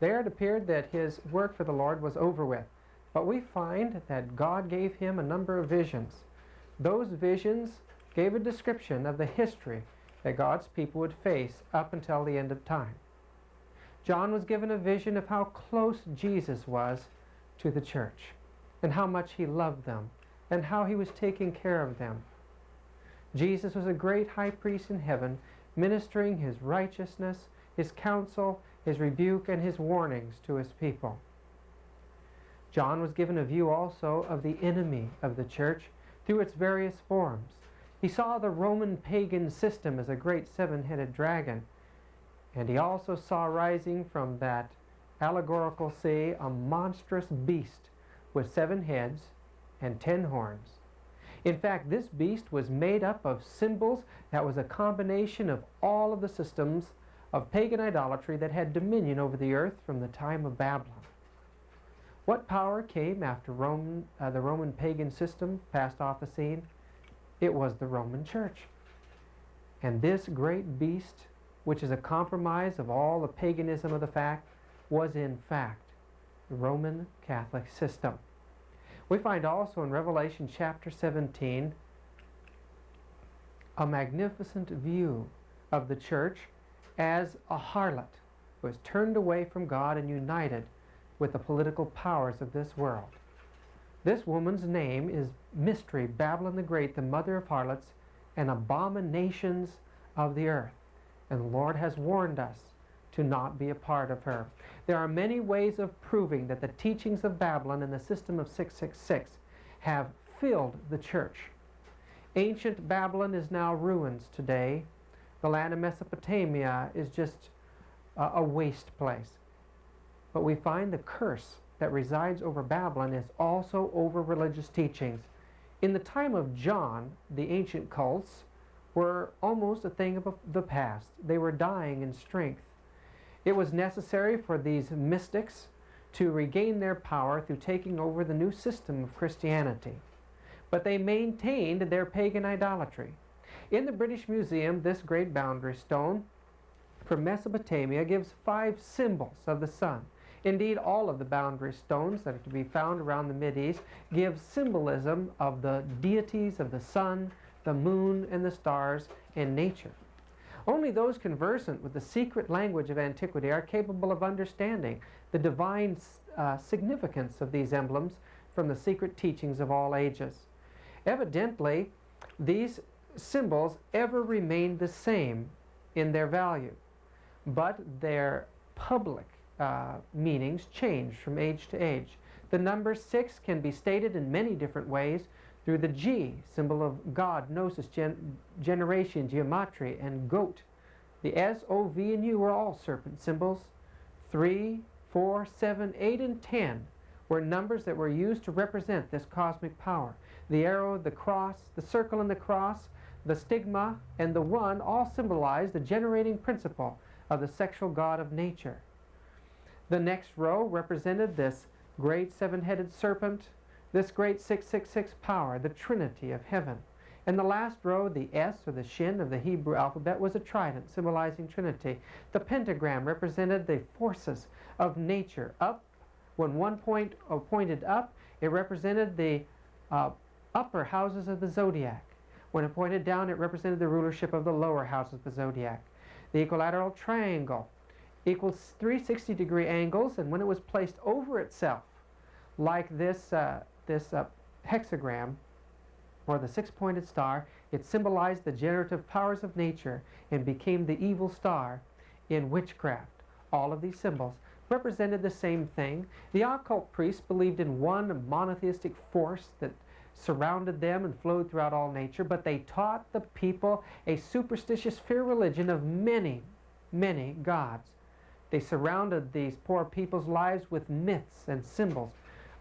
There it appeared that his work for the Lord was over with. But we find that God gave him a number of visions. Those visions gave a description of the history that God's people would face up until the end of time. John was given a vision of how close Jesus was to the church, and how much he loved them, and how he was taking care of them. Jesus was a great high priest in heaven, ministering his righteousness his counsel, his rebuke, and his warnings to his people. John was given a view also of the enemy of the church through its various forms. He saw the Roman pagan system as a great seven-headed dragon, and he also saw rising from that allegorical sea a monstrous beast with 7 heads and 10 horns. In fact, this beast was made up of symbols that was a combination of all of the systems of pagan idolatry that had dominion over the earth from the time of Babylon. What power came after the Roman pagan system passed off the scene? It was the Roman Church. And this great beast, which is a compromise of all the paganism of the fact, was in fact the Roman Catholic system. We find also in Revelation chapter 17 a magnificent view of the church as a harlot who is turned away from God and united with the political powers of this world. This woman's name is Mystery, Babylon the Great, the mother of harlots and abominations of the earth. And the Lord has warned us to not be a part of her. There are many ways of proving that the teachings of Babylon and the system of 666 have filled the church. Ancient Babylon is now ruins today. The land of Mesopotamia is just a waste place. But we find the curse that resides over Babylon is also over religious teachings. In the time of John, the ancient cults were almost a thing of the past. They were dying in strength. It was necessary for these mystics to regain their power through taking over the new system of Christianity. But they maintained their pagan idolatry. In the British Museum, this great boundary stone from Mesopotamia gives 5 symbols of the sun. Indeed, all of the boundary stones that are to be found around the Mideast give symbolism of the deities of the sun, the moon, and the stars, and nature. Only those conversant with the secret language of antiquity are capable of understanding the divine significance of these emblems from the secret teachings of all ages. Evidently, these symbols ever remained the same in their value, but their public meanings change from age to age. The number 6 can be stated in many different ways through the G, symbol of God, gnosis, generation, geometry, and goat. The S, O, V, and U were all serpent symbols. 3, 4, 7, 8, and 10 were numbers that were used to represent this cosmic power. The arrow, the cross, the circle and the cross, the stigma, and the 1 all symbolize the generating principle of the sexual god of nature. The next row represented this great 7-headed serpent, this great 666 power, the Trinity of heaven. And the last row, the S, or the shin of the Hebrew alphabet, was a trident symbolizing Trinity. The pentagram represented the forces of nature. Up, when one point pointed up, it represented the upper houses of the zodiac. When it pointed down, it represented the rulership of the lower houses of the zodiac. The equilateral triangle equals 360-degree angles, and when it was placed over itself, like this hexagram, or the 6-pointed star, it symbolized the generative powers of nature and became the evil star in witchcraft. All of these symbols represented the same thing. The occult priests believed in one monotheistic force that surrounded them and flowed throughout all nature, but they taught the people a superstitious fear religion of many, many gods. They surrounded these poor people's lives with myths and symbols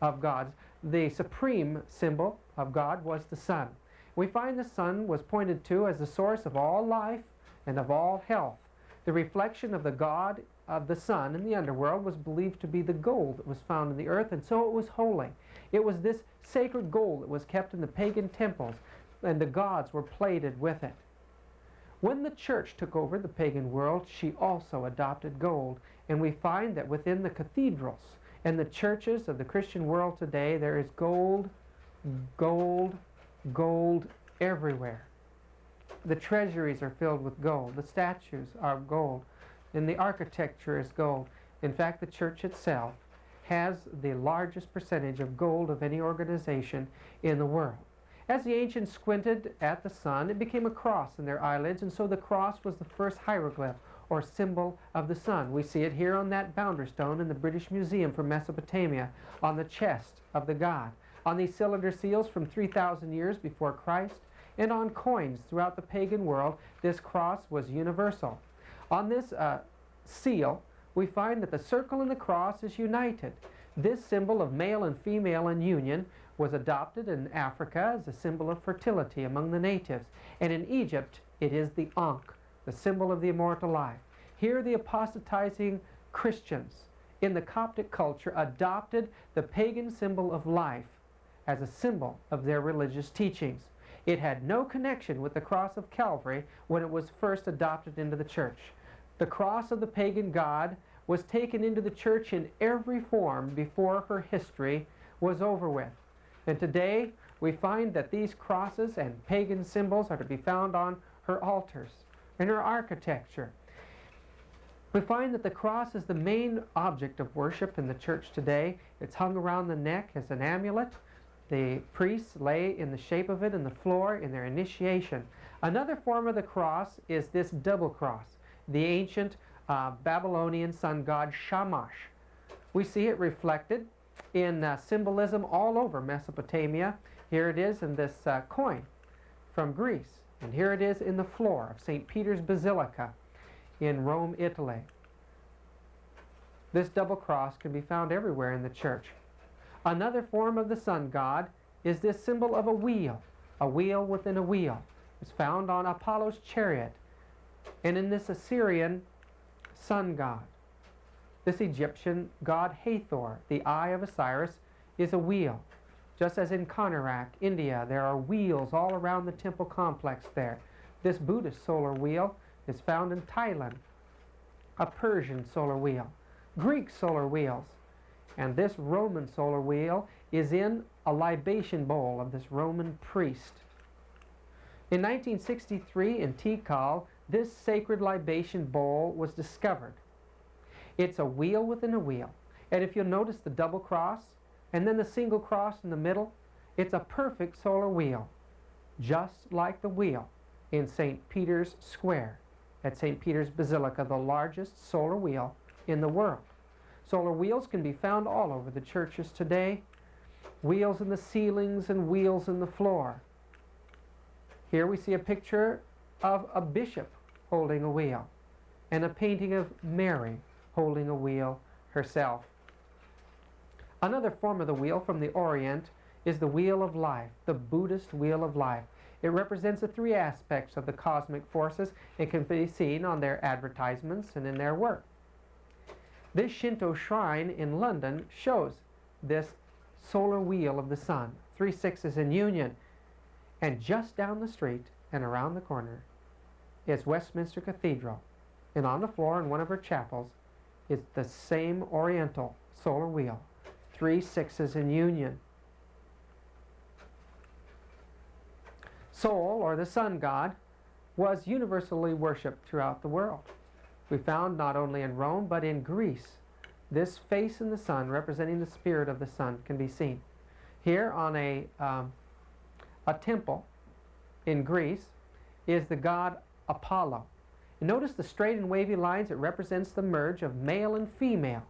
of gods. The supreme symbol of God was the sun. We find the sun was pointed to as the source of all life and of all health. The reflection of the god of the sun in the underworld was believed to be the gold that was found in the earth, and so it was holy. It was this sacred gold that was kept in the pagan temples, and the gods were plated with it. When the church took over the pagan world, she also adopted gold, and we find that within the cathedrals and the churches of the Christian world today, there is gold, gold, gold everywhere. The treasuries are filled with gold. The statues are gold. And the architecture is gold. In fact, the church itself has the largest percentage of gold of any organization in the world. As the ancients squinted at the sun, it became a cross in their eyelids, and so the cross was the first hieroglyph or symbol of the sun. We see it here on that boundary stone in the British Museum from Mesopotamia, on the chest of the god, on these cylinder seals from 3,000 years before Christ, and on coins throughout the pagan world. This cross was universal. On this seal, we find that the circle and the cross is united. This symbol of male and female in union was adopted in Africa as a symbol of fertility among the natives. And in Egypt, it is the Ankh, the symbol of the immortal life. Here, the apostatizing Christians in the Coptic culture adopted the pagan symbol of life as a symbol of their religious teachings. It had no connection with the cross of Calvary when it was first adopted into the church. The cross of the pagan god was taken into the church in every form before her history was over with. And today, we find that these crosses and pagan symbols are to be found on her altars, in her architecture. We find that the cross is the main object of worship in the church today. It's hung around the neck as an amulet. The priests lay in the shape of it in the floor in their initiation. Another form of the cross is this double cross, the ancient Babylonian sun god Shamash. We see it reflected in symbolism all over Mesopotamia. Here it is in this coin from Greece, and here it is in the floor of St. Peter's Basilica in Rome, Italy. This double cross can be found everywhere in the church. Another form of the sun god is this symbol of a wheel within a wheel. It's found on Apollo's chariot and in this Assyrian sun god. This Egyptian god Hathor, the eye of Osiris, is a wheel. Just as in Konarak, India, there are wheels all around the temple complex there. This Buddhist solar wheel is found in Thailand, a Persian solar wheel, Greek solar wheels, and this Roman solar wheel is in a libation bowl of this Roman priest. In 1963 in Tikal, this sacred libation bowl was discovered. It's a wheel within a wheel. And if you'll notice the double cross and then the single cross in the middle, it's a perfect solar wheel, just like the wheel in St. Peter's Square at St. Peter's Basilica, the largest solar wheel in the world. Solar wheels can be found all over the churches today. Wheels in the ceilings and wheels in the floor. Here we see a picture of a bishop holding a wheel and a painting of Mary holding a wheel herself. Another form of the wheel from the Orient is the wheel of life, the Buddhist wheel of life. It represents the three aspects of the cosmic forces and can be seen on their advertisements and in their work. This Shinto shrine in London shows this solar wheel of the sun, 3 sixes in union. And just down the street and around the corner is Westminster Cathedral. And on the floor in one of her chapels is the same Oriental solar wheel, 3 sixes in union. Sol, or the sun god, was universally worshipped throughout the world. We found not only in Rome but in Greece. This face in the sun representing the spirit of the sun can be seen. Here on a temple in Greece is the god Apollo. And notice the straight and wavy lines. It represents the merge of male and female.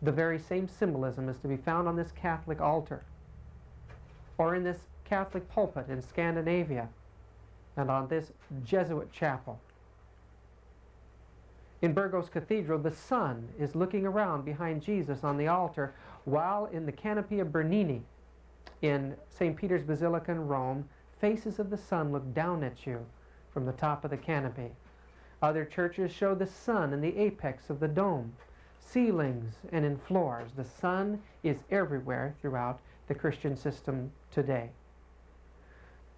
The very same symbolism is to be found on this Catholic altar or in this Catholic pulpit in Scandinavia and on this Jesuit chapel. In Burgos Cathedral, the sun is looking around behind Jesus on the altar, while in the canopy of Bernini in St. Peter's Basilica in Rome, faces of the sun look down at you from the top of the canopy. Other churches show the sun in the apex of the dome, ceilings, and in floors. The sun is everywhere throughout the Christian system today.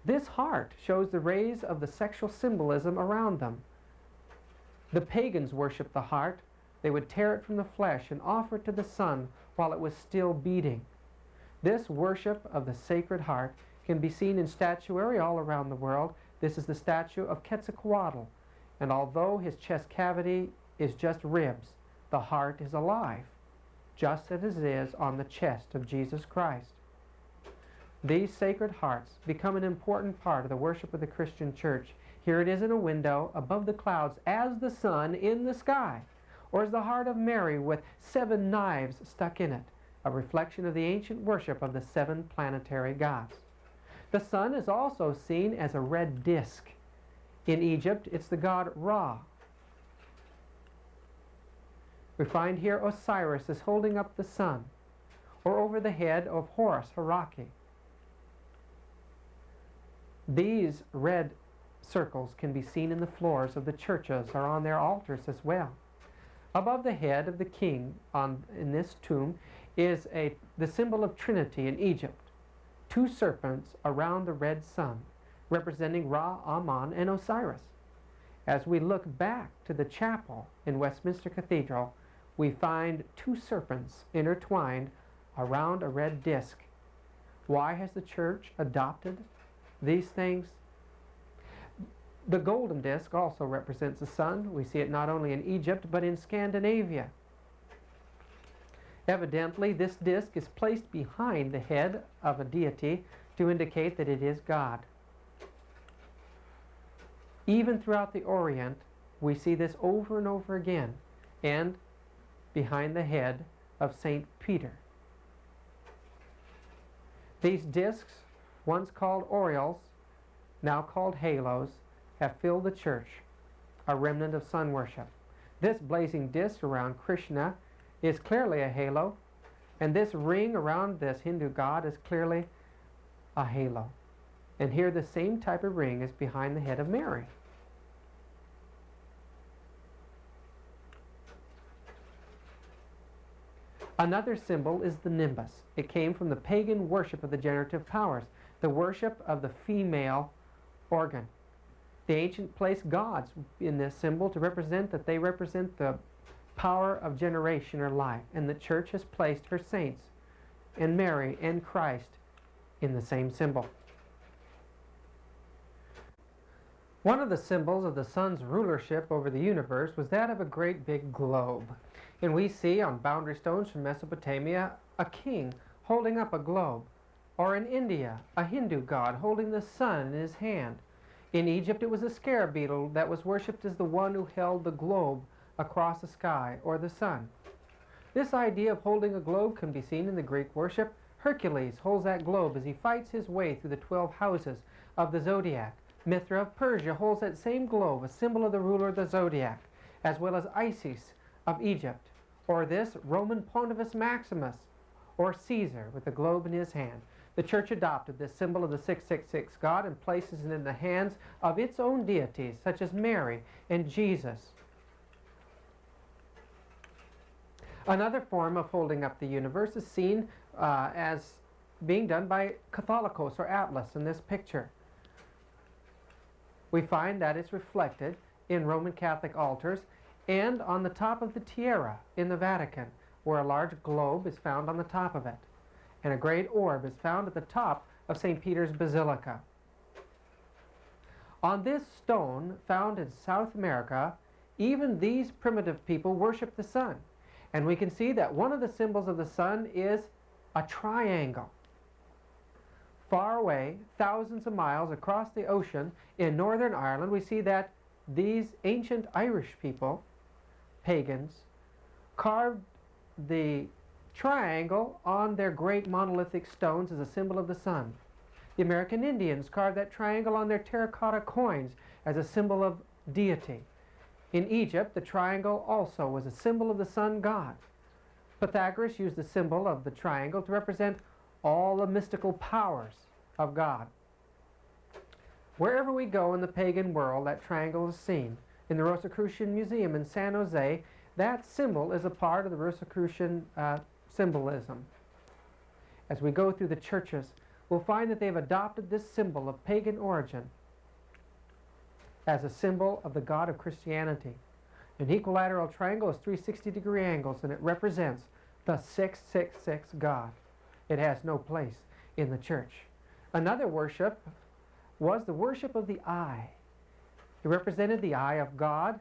This heart shows the rays of the sexual symbolism around them. The pagans worshiped the heart. They would tear it from the flesh and offer it to the sun while it was still beating. This worship of the Sacred Heart can be seen in statuary all around the world. This is the statue of Quetzalcoatl, and although his chest cavity is just ribs, the heart is alive, just as it is on the chest of Jesus Christ. These sacred hearts become an important part of the worship of the Christian church Here it is in a window above the clouds as the sun in the sky, or as the heart of Mary with 7 knives stuck in it, a reflection of the ancient worship of the 7 planetary gods. The sun is also seen as a red disk. In Egypt, it's the god Ra. We find here Osiris is holding up the sun, or over the head of Horus, Heraki. These red circles can be seen in the floors of the churches or on their altars as well. Above the head of the king in this tomb is the symbol of Trinity in Egypt, 2 serpents around the red sun, representing Ra, Amun, and Osiris. As we look back to the chapel in Westminster Cathedral, we find 2 serpents intertwined around a red disk. Why has the church adopted these things? The golden disc also represents the sun. We see it not only in Egypt, but in Scandinavia. Evidently, this disc is placed behind the head of a deity to indicate that it is God. Even throughout the Orient, we see this over and over again, and behind the head of St. Peter. These discs, once called aureoles, now called halos, have filled the church, a remnant of sun worship. This blazing disc around Krishna is clearly a halo, and this ring around this Hindu god is clearly a halo. And here the same type of ring is behind the head of Mary. Another symbol is the nimbus. It came from the pagan worship of the generative powers, the worship of the female organ. The ancient placed gods in this symbol to represent that they represent the power of generation or life, and the church has placed her saints and Mary and Christ in the same symbol. One of the symbols of the sun's rulership over the universe was that of a great big globe. And we see on boundary stones from Mesopotamia a king holding up a globe, or in India a Hindu god holding the sun in his hand. In Egypt it was a scarab beetle that was worshipped as the one who held the globe across the sky, or the sun. This idea of holding a globe can be seen in the Greek worship. Hercules holds that globe as he fights his way through the 12 houses of the zodiac. Mithra of Persia holds that same globe, a symbol of the ruler of the zodiac, as well as Isis of Egypt, or this Roman Pontifex Maximus, or Caesar with the globe in his hand. The church adopted this symbol of the 666 God and places it in the hands of its own deities, such as Mary and Jesus. Another form of holding up the universe is seen as being done by Catholicos or Atlas in this picture. We find that it's reflected in Roman Catholic altars and on the top of the tiara in the Vatican, where a large globe is found on the top of it, and a great orb is found at the top of St. Peter's Basilica. On this stone found in South America, even these primitive people worship the sun. And we can see that one of the symbols of the sun is a triangle. Far away, thousands of miles across the ocean in Northern Ireland, we see that these ancient Irish people, pagans, carved the triangle on their great monolithic stones as a symbol of the sun. The American Indians carved that triangle on their terracotta coins as a symbol of deity. In Egypt, the triangle also was a symbol of the sun god. Pythagoras used the symbol of the triangle to represent all the mystical powers of God. Wherever we go in the pagan world, that triangle is seen. In the Rosicrucian Museum in San Jose, that symbol is a part of the Rosicrucian symbolism. As we go through the churches, we'll find that they've adopted this symbol of pagan origin as a symbol of the God of Christianity. An equilateral triangle is 360-degree angles, and it represents the 666 God. It has no place in the church. Another worship was the worship of the eye. It represented the eye of God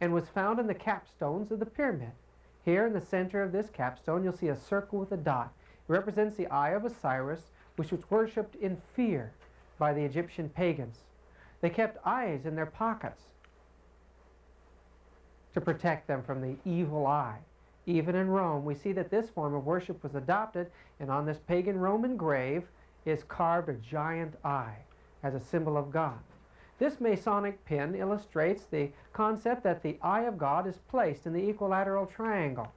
and was found in the capstones of the pyramid. Here in the center of this capstone, you'll see a circle with a dot. It represents the eye of Osiris, which was worshipped in fear by the Egyptian pagans. They kept eyes in their pockets to protect them from the evil eye. Even in Rome, we see that this form of worship was adopted, and on this pagan Roman grave is carved a giant eye as a symbol of God. This Masonic pin illustrates the concept that the eye of God is placed in the equilateral triangle.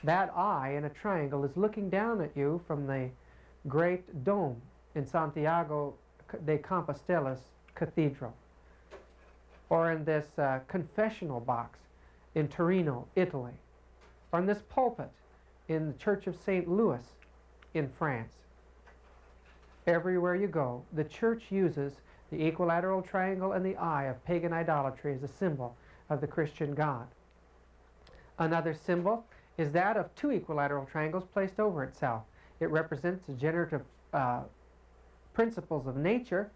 That eye in a triangle is looking down at you from the great dome in Santiago de Compostella's cathedral, or in this confessional box in Torino, Italy, or in this pulpit in the Church of St. Louis in France. Everywhere you go, the church uses the equilateral triangle and the eye of pagan idolatry as a symbol of the Christian God. Another symbol is that of two equilateral triangles placed over itself. It represents the generative principles of nature,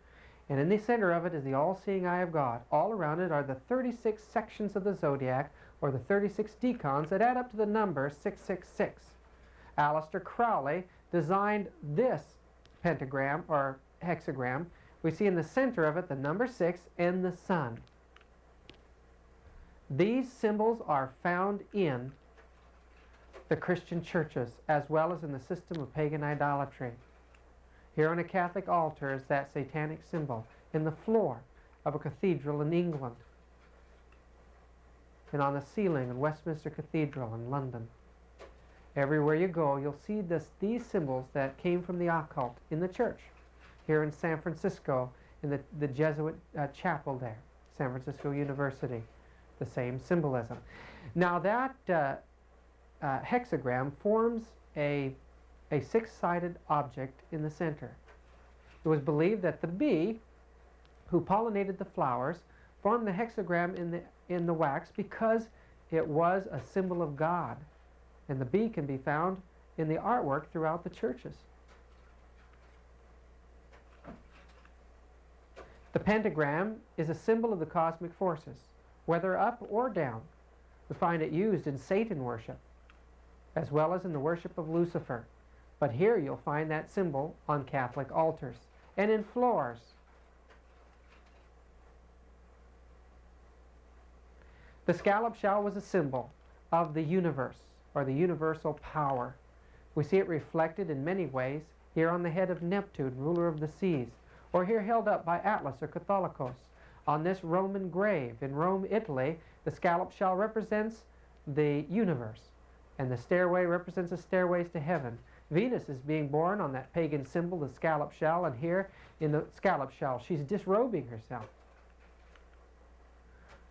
and in the center of it is the all-seeing eye of God. All around it are the 36 sections of the zodiac, or the 36 decans that add up to the number 666. Aleister Crowley designed this pentagram or hexagram. We see in the center of it the number 6 and the sun. These symbols are found in the Christian churches as well as in the system of pagan idolatry. Here on a Catholic altar is that satanic symbol in the floor of a cathedral in England, and on the ceiling in Westminster Cathedral in London. Everywhere you go, you'll see these symbols that came from the occult in the church. Here in San Francisco, in the Jesuit chapel there, San Francisco University, the same symbolism. Now that hexagram forms a six-sided object in the center. It was believed that the bee who pollinated the flowers formed the hexagram in the wax because it was a symbol of God, and the bee can be found in the artwork throughout the churches. The pentagram is a symbol of the cosmic forces, whether up or down. We find it used in Satan worship, as well as in the worship of Lucifer. But here you'll find that symbol on Catholic altars and in floors. The scallop shell was a symbol of the universe, or the universal power. We see it reflected in many ways here on the head of Neptune, ruler of the seas, or here held up by Atlas or Catholicos. On this Roman grave in Rome, Italy, the scallop shell represents the universe, and the stairway represents the stairways to heaven. Venus is being born on that pagan symbol, the scallop shell, and here in the scallop shell, she's disrobing herself.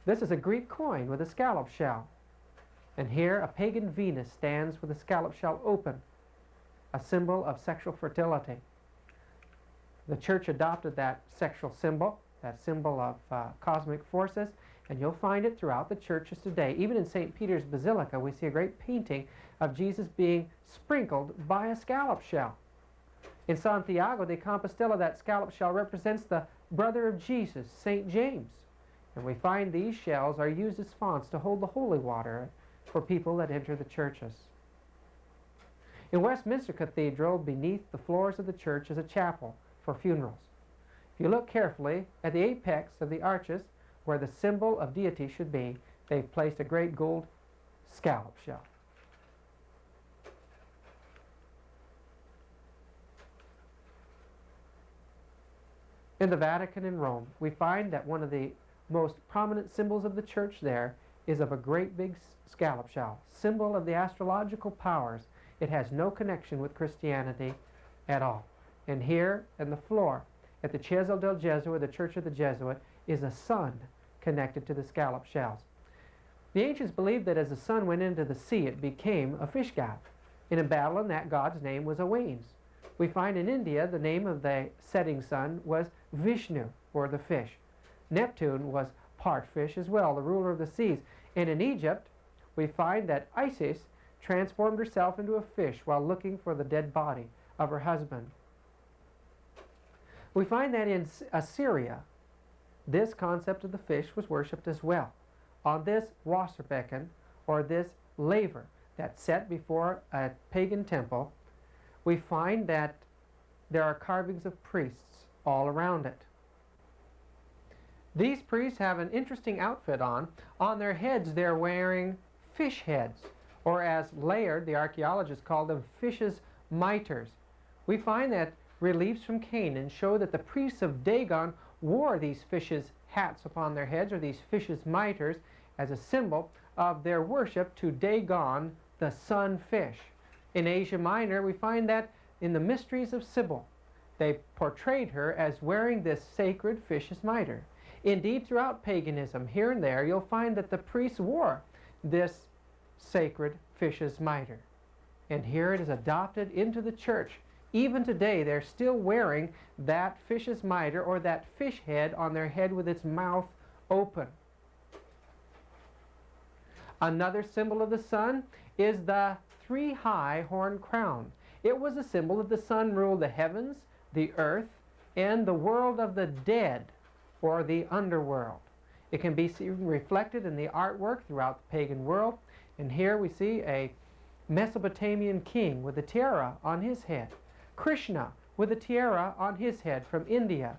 This is a Greek coin with a scallop shell. And here a pagan Venus stands with a scallop shell open, a symbol of sexual fertility. The church adopted that sexual symbol, that symbol of cosmic forces, and you'll find it throughout the churches today. Even in St. Peter's Basilica, we see a great painting of Jesus being sprinkled by a scallop shell. In Santiago de Compostela, that scallop shell represents the brother of Jesus, St. James. And we find these shells are used as fonts to hold the holy water for people that enter the churches. In Westminster Cathedral, beneath the floors of the church is a chapel for funerals. If you look carefully at the apex of the arches, where the symbol of deity should be, they've placed a great gold scallop shell. In the Vatican in Rome, we find that one of the most prominent symbols of the church there is of a great big scallop shell, symbol of the astrological powers. It has no connection with Christianity at all. And here in the floor at the Chiesa del Gesù, the Church of the Jesuit, is a sun connected to the scallop shells. The ancients believed that as the sun went into the sea, it became a fish god. In Babylon, that god's name was Owains. We find in India the name of the setting sun was Vishnu, or the fish. Neptune was part fish as well, the ruler of the seas. And in Egypt, we find that Isis transformed herself into a fish while looking for the dead body of her husband. We find that in Assyria, this concept of the fish was worshipped as well. On this Wasserbecken, or this laver that's set before a pagan temple, we find that there are carvings of priests all around it. These priests have an interesting outfit on. On their heads they're wearing fish heads, or as Layard, the archaeologist, called them, fish's mitres. We find that reliefs from Canaan show that the priests of Dagon wore these fish's hats upon their heads, or these fish's mitres, as a symbol of their worship to Dagon, the sun fish. In Asia Minor, we find that in the Mysteries of Sybil, they portrayed her as wearing this sacred fish's mitre. Indeed, throughout paganism, here and there, you'll find that the priests wore this sacred fish's mitre. And here it is adopted into the church. Even today, they're still wearing that fish's mitre, or that fish head on their head with its mouth open. Another symbol of the sun is the three-high horn crown. It was a symbol that the sun ruled the heavens, the earth, and the world of the dead, or the underworld. It can be seen reflected in the artwork throughout the pagan world. And here we see a Mesopotamian king with a tiara on his head, Krishna with a tiara on his head from India,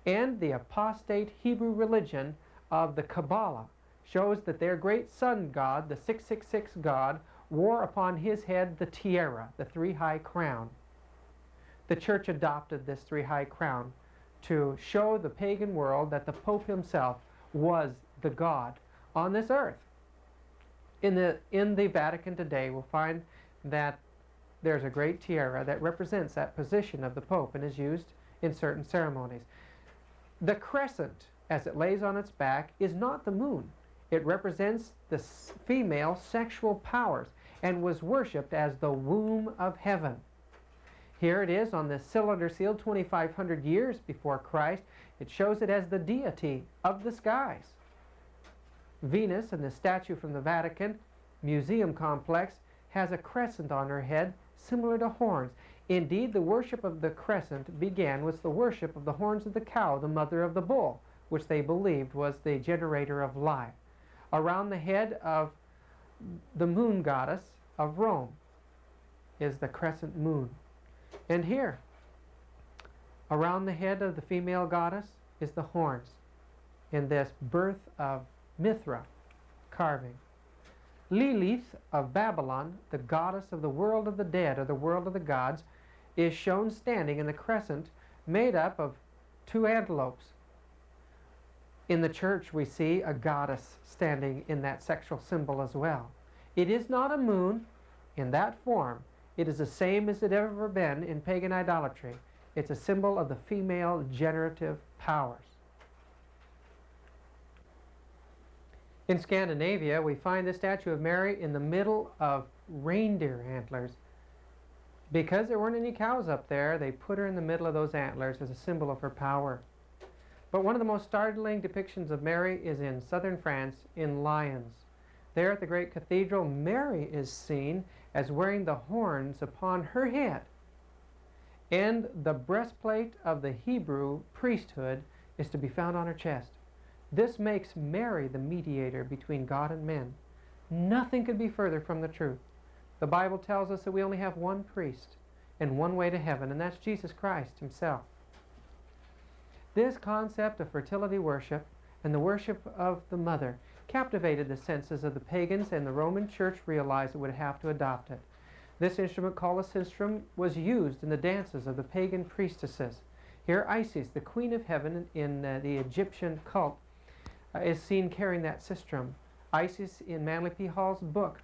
and the apostate Hebrew religion of the Kabbalah shows that their great sun god, the 666 god, wore upon his head the tiara, the three-high crown. The church adopted this three-high crown to show the pagan world that the Pope himself was the God on this earth. In the Vatican today, we'll find that there's a great tiara that represents that position of the Pope and is used in certain ceremonies. The crescent, as it lays on its back, is not the moon. It represents the female sexual powers and was worshipped as the womb of heaven. Here it is on the cylinder seal 2,500 years before Christ. It shows it as the deity of the skies. Venus, in the statue from the Vatican Museum complex, has a crescent on her head similar to horns. Indeed, the worship of the crescent began with the worship of the horns of the cow, the mother of the bull, which they believed was the generator of life. Around the head of the moon goddess of Rome is the crescent moon. And here, around the head of the female goddess is the horns in this birth of Mithra carving. Lilith of Babylon, the goddess of the world of the dead, or the world of the gods, is shown standing in the crescent made up of two antelopes. In the church we see a goddess standing in that sexual symbol as well. It is not a moon in that form. It is the same as it ever been in pagan idolatry. It's a symbol of the female generative powers. In Scandinavia, we find the statue of Mary in the middle of reindeer antlers. Because there weren't any cows up there, they put her in the middle of those antlers as a symbol of her power. But one of the most startling depictions of Mary is in southern France in Lyons. There at the great cathedral, Mary is seen as wearing the horns upon her head. And the breastplate of the Hebrew priesthood is to be found on her chest. This makes Mary the mediator between God and men. Nothing could be further from the truth. The Bible tells us that we only have one priest and one way to heaven, and that's Jesus Christ himself. This concept of fertility worship and the worship of the mother captivated the senses of the pagans, and the Roman Church realized it would have to adopt it. This instrument, called a sistrum, was used in the dances of the pagan priestesses. Here Isis, the queen of heaven in the Egyptian cult, is seen carrying that sistrum. Isis, in Manly P. Hall's book,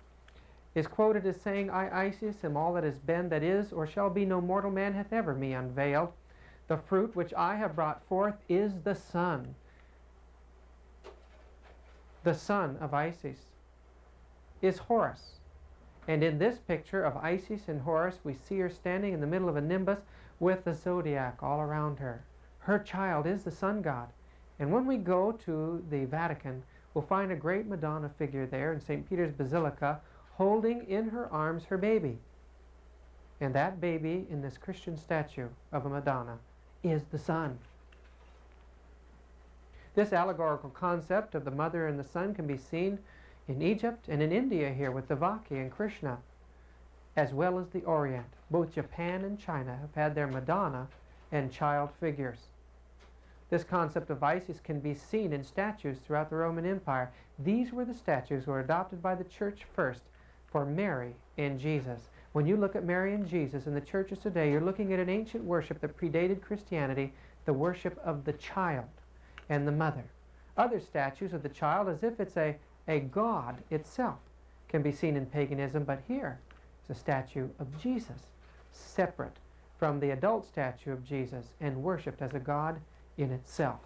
is quoted as saying, "I, Isis, am all that has been, that is, or shall be, no mortal man hath ever me unveiled. The fruit which I have brought forth is the son." The son of Isis is Horus. And in this picture of Isis and Horus, we see her standing in the middle of a nimbus with the zodiac all around her. Her child is the sun god. And when we go to the Vatican, we'll find a great Madonna figure there in St. Peter's Basilica, holding in her arms her baby. And that baby in this Christian statue of a Madonna is the sun. This allegorical concept of the mother and the son can be seen in Egypt and in India here with Devaki and Krishna, as well as the Orient. Both Japan and China have had their Madonna and child figures. This concept of vices can be seen in statues throughout the Roman Empire. These were the statues that were adopted by the church first for Mary and Jesus. When you look at Mary and Jesus in the churches today, you're looking at an ancient worship that predated Christianity, the worship of the child and the mother. Other statues of the child, as if it's a god itself, can be seen in paganism, but here is a statue of Jesus, separate from the adult statue of Jesus and worshipped as a god in itself.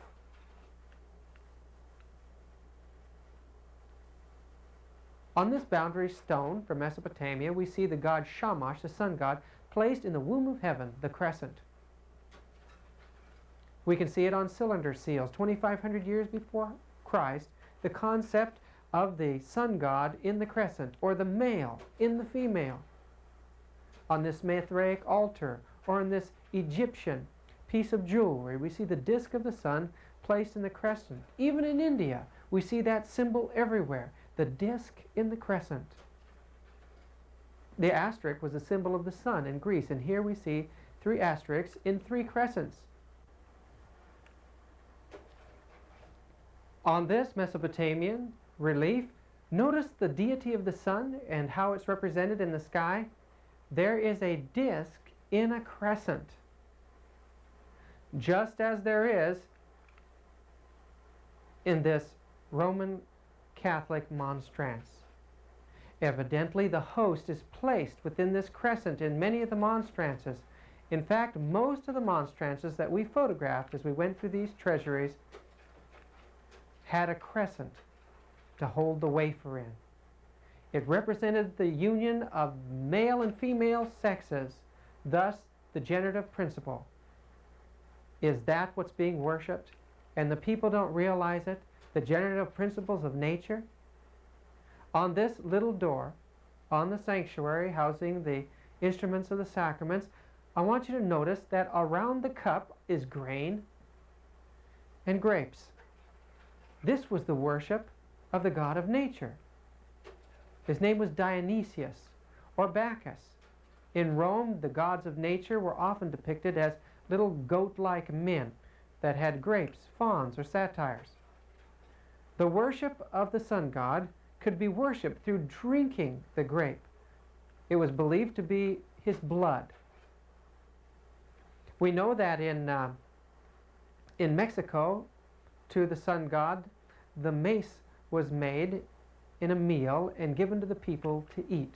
On this boundary stone from Mesopotamia, we see the god Shamash, the sun god, placed in the womb of heaven, the crescent. We can see it on cylinder seals. 2,500 years before Christ, the concept of the sun god in the crescent, or the male in the female. On this Mithraic altar, or in this Egyptian piece of jewelry, we see the disk of the sun placed in the crescent. Even in India, we see that symbol everywhere, the disk in the crescent. The asterisk was a symbol of the sun in Greece, and here we see 3 asterisks in 3 crescents. On this Mesopotamian relief, notice the deity of the sun and how it's represented in the sky. There is a disk in a crescent, just as there is in this Roman Catholic monstrance. Evidently, the host is placed within this crescent in many of the monstrances. In fact, most of the monstrances that we photographed as we went through these treasuries had a crescent to hold the wafer in. It represented the union of male and female sexes, thus the generative principle. Is that what's being worshipped? And the people don't realize it? The generative principles of nature? On this little door, on the sanctuary housing the instruments of the sacraments, I want you to notice that around the cup is grain and grapes. This was the worship of the god of nature. His name was Dionysius or Bacchus. In Rome, the gods of nature were often depicted as little goat-like men that had grapes, fawns, or satyrs. The worship of the sun god could be worshipped through drinking the grape. It was believed to be his blood. We know that in Mexico, to the sun god, the mace was made in a meal and given to the people to eat.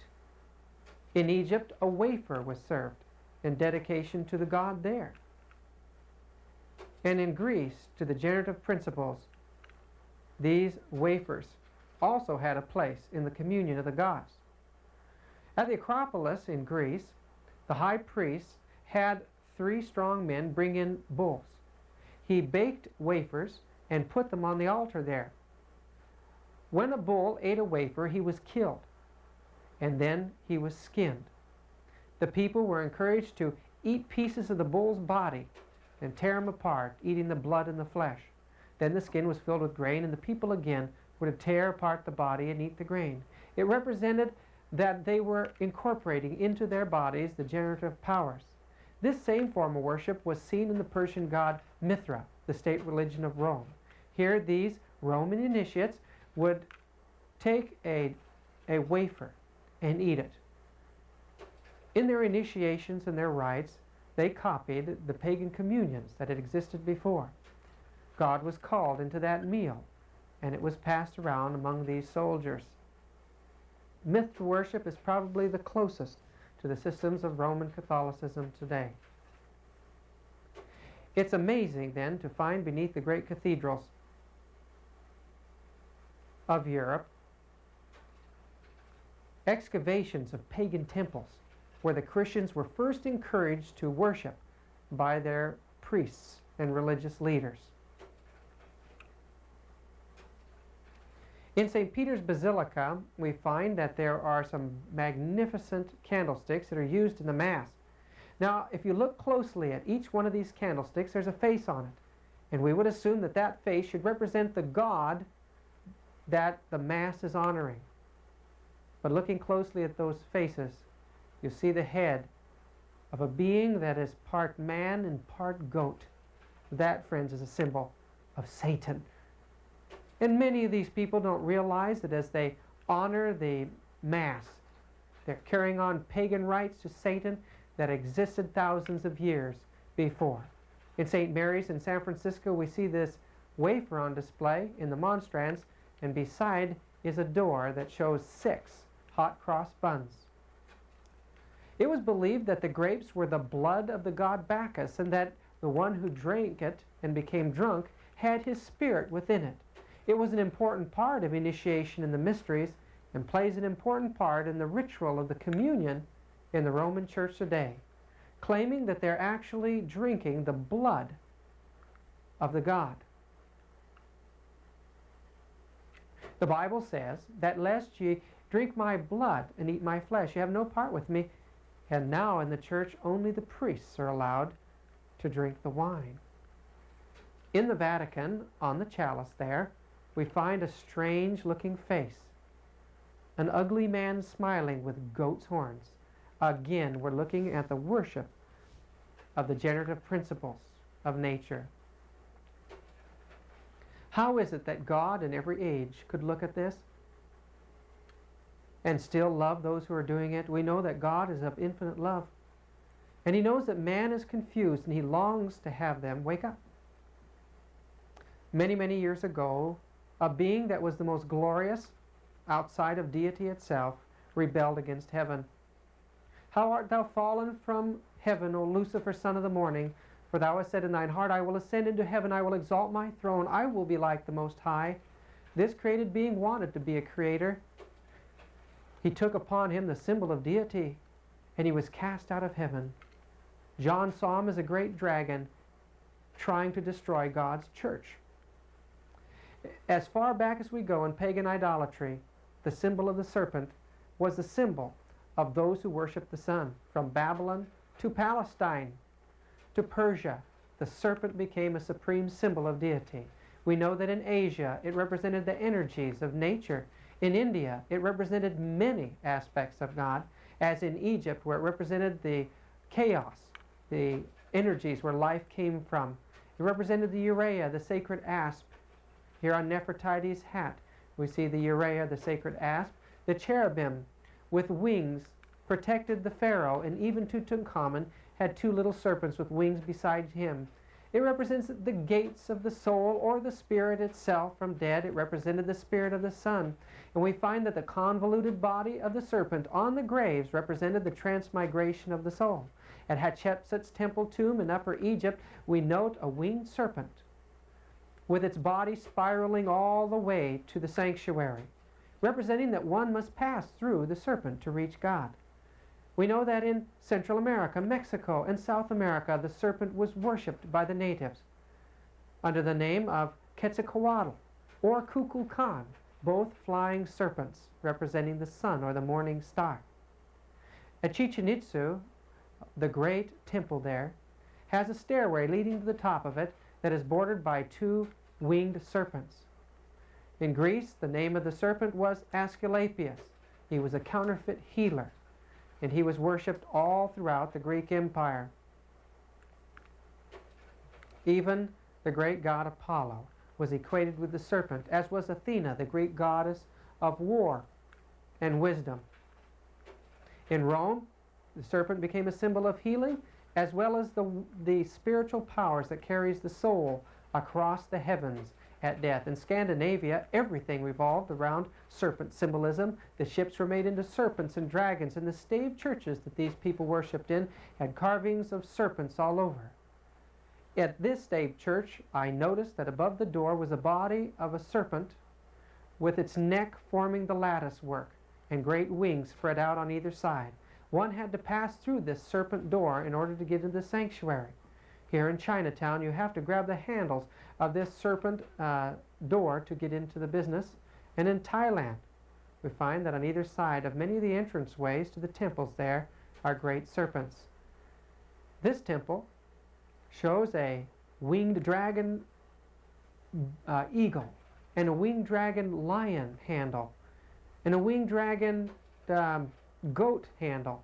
In Egypt, a wafer was served in dedication to the god there. And in Greece, to the generative principles, these wafers also had a place in the communion of the gods. At the Acropolis in Greece, the high priest had 3 strong men bring in bulls. He baked wafers and put them on the altar there. When a bull ate a wafer, he was killed, and then he was skinned. The people were encouraged to eat pieces of the bull's body and tear them apart, eating the blood and the flesh. Then the skin was filled with grain, and the people again were to tear apart the body and eat the grain. It represented that they were incorporating into their bodies the generative powers. This same form of worship was seen in the Persian god Mithra, the state religion of Rome. Here, these Roman initiates would take a wafer and eat it. In their initiations and their rites, they copied the pagan communions that had existed before. God was called into that meal, and it was passed around among these soldiers. Myth worship is probably the closest to the systems of Roman Catholicism today. It's amazing, then, to find beneath the great cathedrals of Europe excavations of pagan temples where the Christians were first encouraged to worship by their priests and religious leaders. In St. Peter's Basilica, we find that there are some magnificent candlesticks that are used in the Mass. Now, if you look closely at each one of these candlesticks, there's a face on it. And we would assume that that face should represent the God that the Mass is honoring. But looking closely at those faces, you see the head of a being that is part man and part goat. That, friends, is a symbol of Satan. And many of these people don't realize that as they honor the Mass, they're carrying on pagan rites to Satan that existed thousands of years before. In St. Mary's in San Francisco, we see this wafer on display in the monstrance, and beside is a door that shows 6 hot cross buns. It was believed that the grapes were the blood of the god Bacchus, and that the one who drank it and became drunk had his spirit within it. It was an important part of initiation in the mysteries and plays an important part in the ritual of the communion in the Roman Church today, claiming that they're actually drinking the blood of the god. The Bible says that lest ye drink my blood and eat my flesh, you have no part with me. And now in the church, only the priests are allowed to drink the wine. In the Vatican, on the chalice there, we find a strange-looking face. An ugly man smiling with goat's horns. Again, we're looking at the worship of the generative principles of nature. How is it that God in every age could look at this and still love those who are doing it? We know that God is of infinite love. And He knows that man is confused, and He longs to have them wake up. Many, many years ago, a being that was the most glorious outside of deity itself rebelled against heaven. How art thou fallen from heaven, O Lucifer, son of the morning? For thou hast said in thine heart, I will ascend into heaven, I will exalt my throne, I will be like the Most High. This created being wanted to be a creator. He took upon him the symbol of deity, and he was cast out of heaven. John saw him as a great dragon trying to destroy God's church. As far back as we go in pagan idolatry, the symbol of the serpent was the symbol of those who worship the sun. From Babylon to Palestine to Persia, the serpent became a supreme symbol of deity. We know that in Asia, it represented the energies of nature. In India, it represented many aspects of God, as in Egypt, where it represented the chaos, the energies where life came from. It represented the urea, the sacred asp. Here on Nefertiti's hat, we see the urea, the sacred asp. The cherubim with wings protected the pharaoh, and even Tutankhamun had 2 little serpents with wings beside him. It represents the gates of the soul, or the spirit itself from dead. It represented the spirit of the sun. And we find that the convoluted body of the serpent on the graves represented the transmigration of the soul. At Hatshepsut's temple tomb in Upper Egypt, we note a winged serpent with its body spiraling all the way to the sanctuary, representing that one must pass through the serpent to reach God. We know that in Central America, Mexico, and South America, the serpent was worshipped by the natives under the name of Quetzalcoatl or Kukulkan, both flying serpents representing the sun or the morning star. At Chichen Itza, the great temple there, has a stairway leading to the top of it that is bordered by 2 winged serpents. In Greece, the name of the serpent was Asclepius. He was a counterfeit healer, and he was worshipped all throughout the Greek Empire. Even the great god Apollo was equated with the serpent, as was Athena, the Greek goddess of war and wisdom. In Rome, the serpent became a symbol of healing, as well as the spiritual powers that carries the soul across the heavens at death. In Scandinavia, everything revolved around serpent symbolism. The ships were made into serpents and dragons, and the stave churches that these people worshipped in had carvings of serpents all over. At this stave church, I noticed that above the door was a body of a serpent with its neck forming the lattice work and great wings spread out on either side. One had to pass through this serpent door in order to get into the sanctuary. Here in Chinatown, you have to grab the handles of this serpent door to get into the business. And in Thailand, we find that on either side of many of the entranceways to the temples there are great serpents. This temple shows a winged dragon eagle, and a winged dragon lion handle, and a winged dragon goat handle,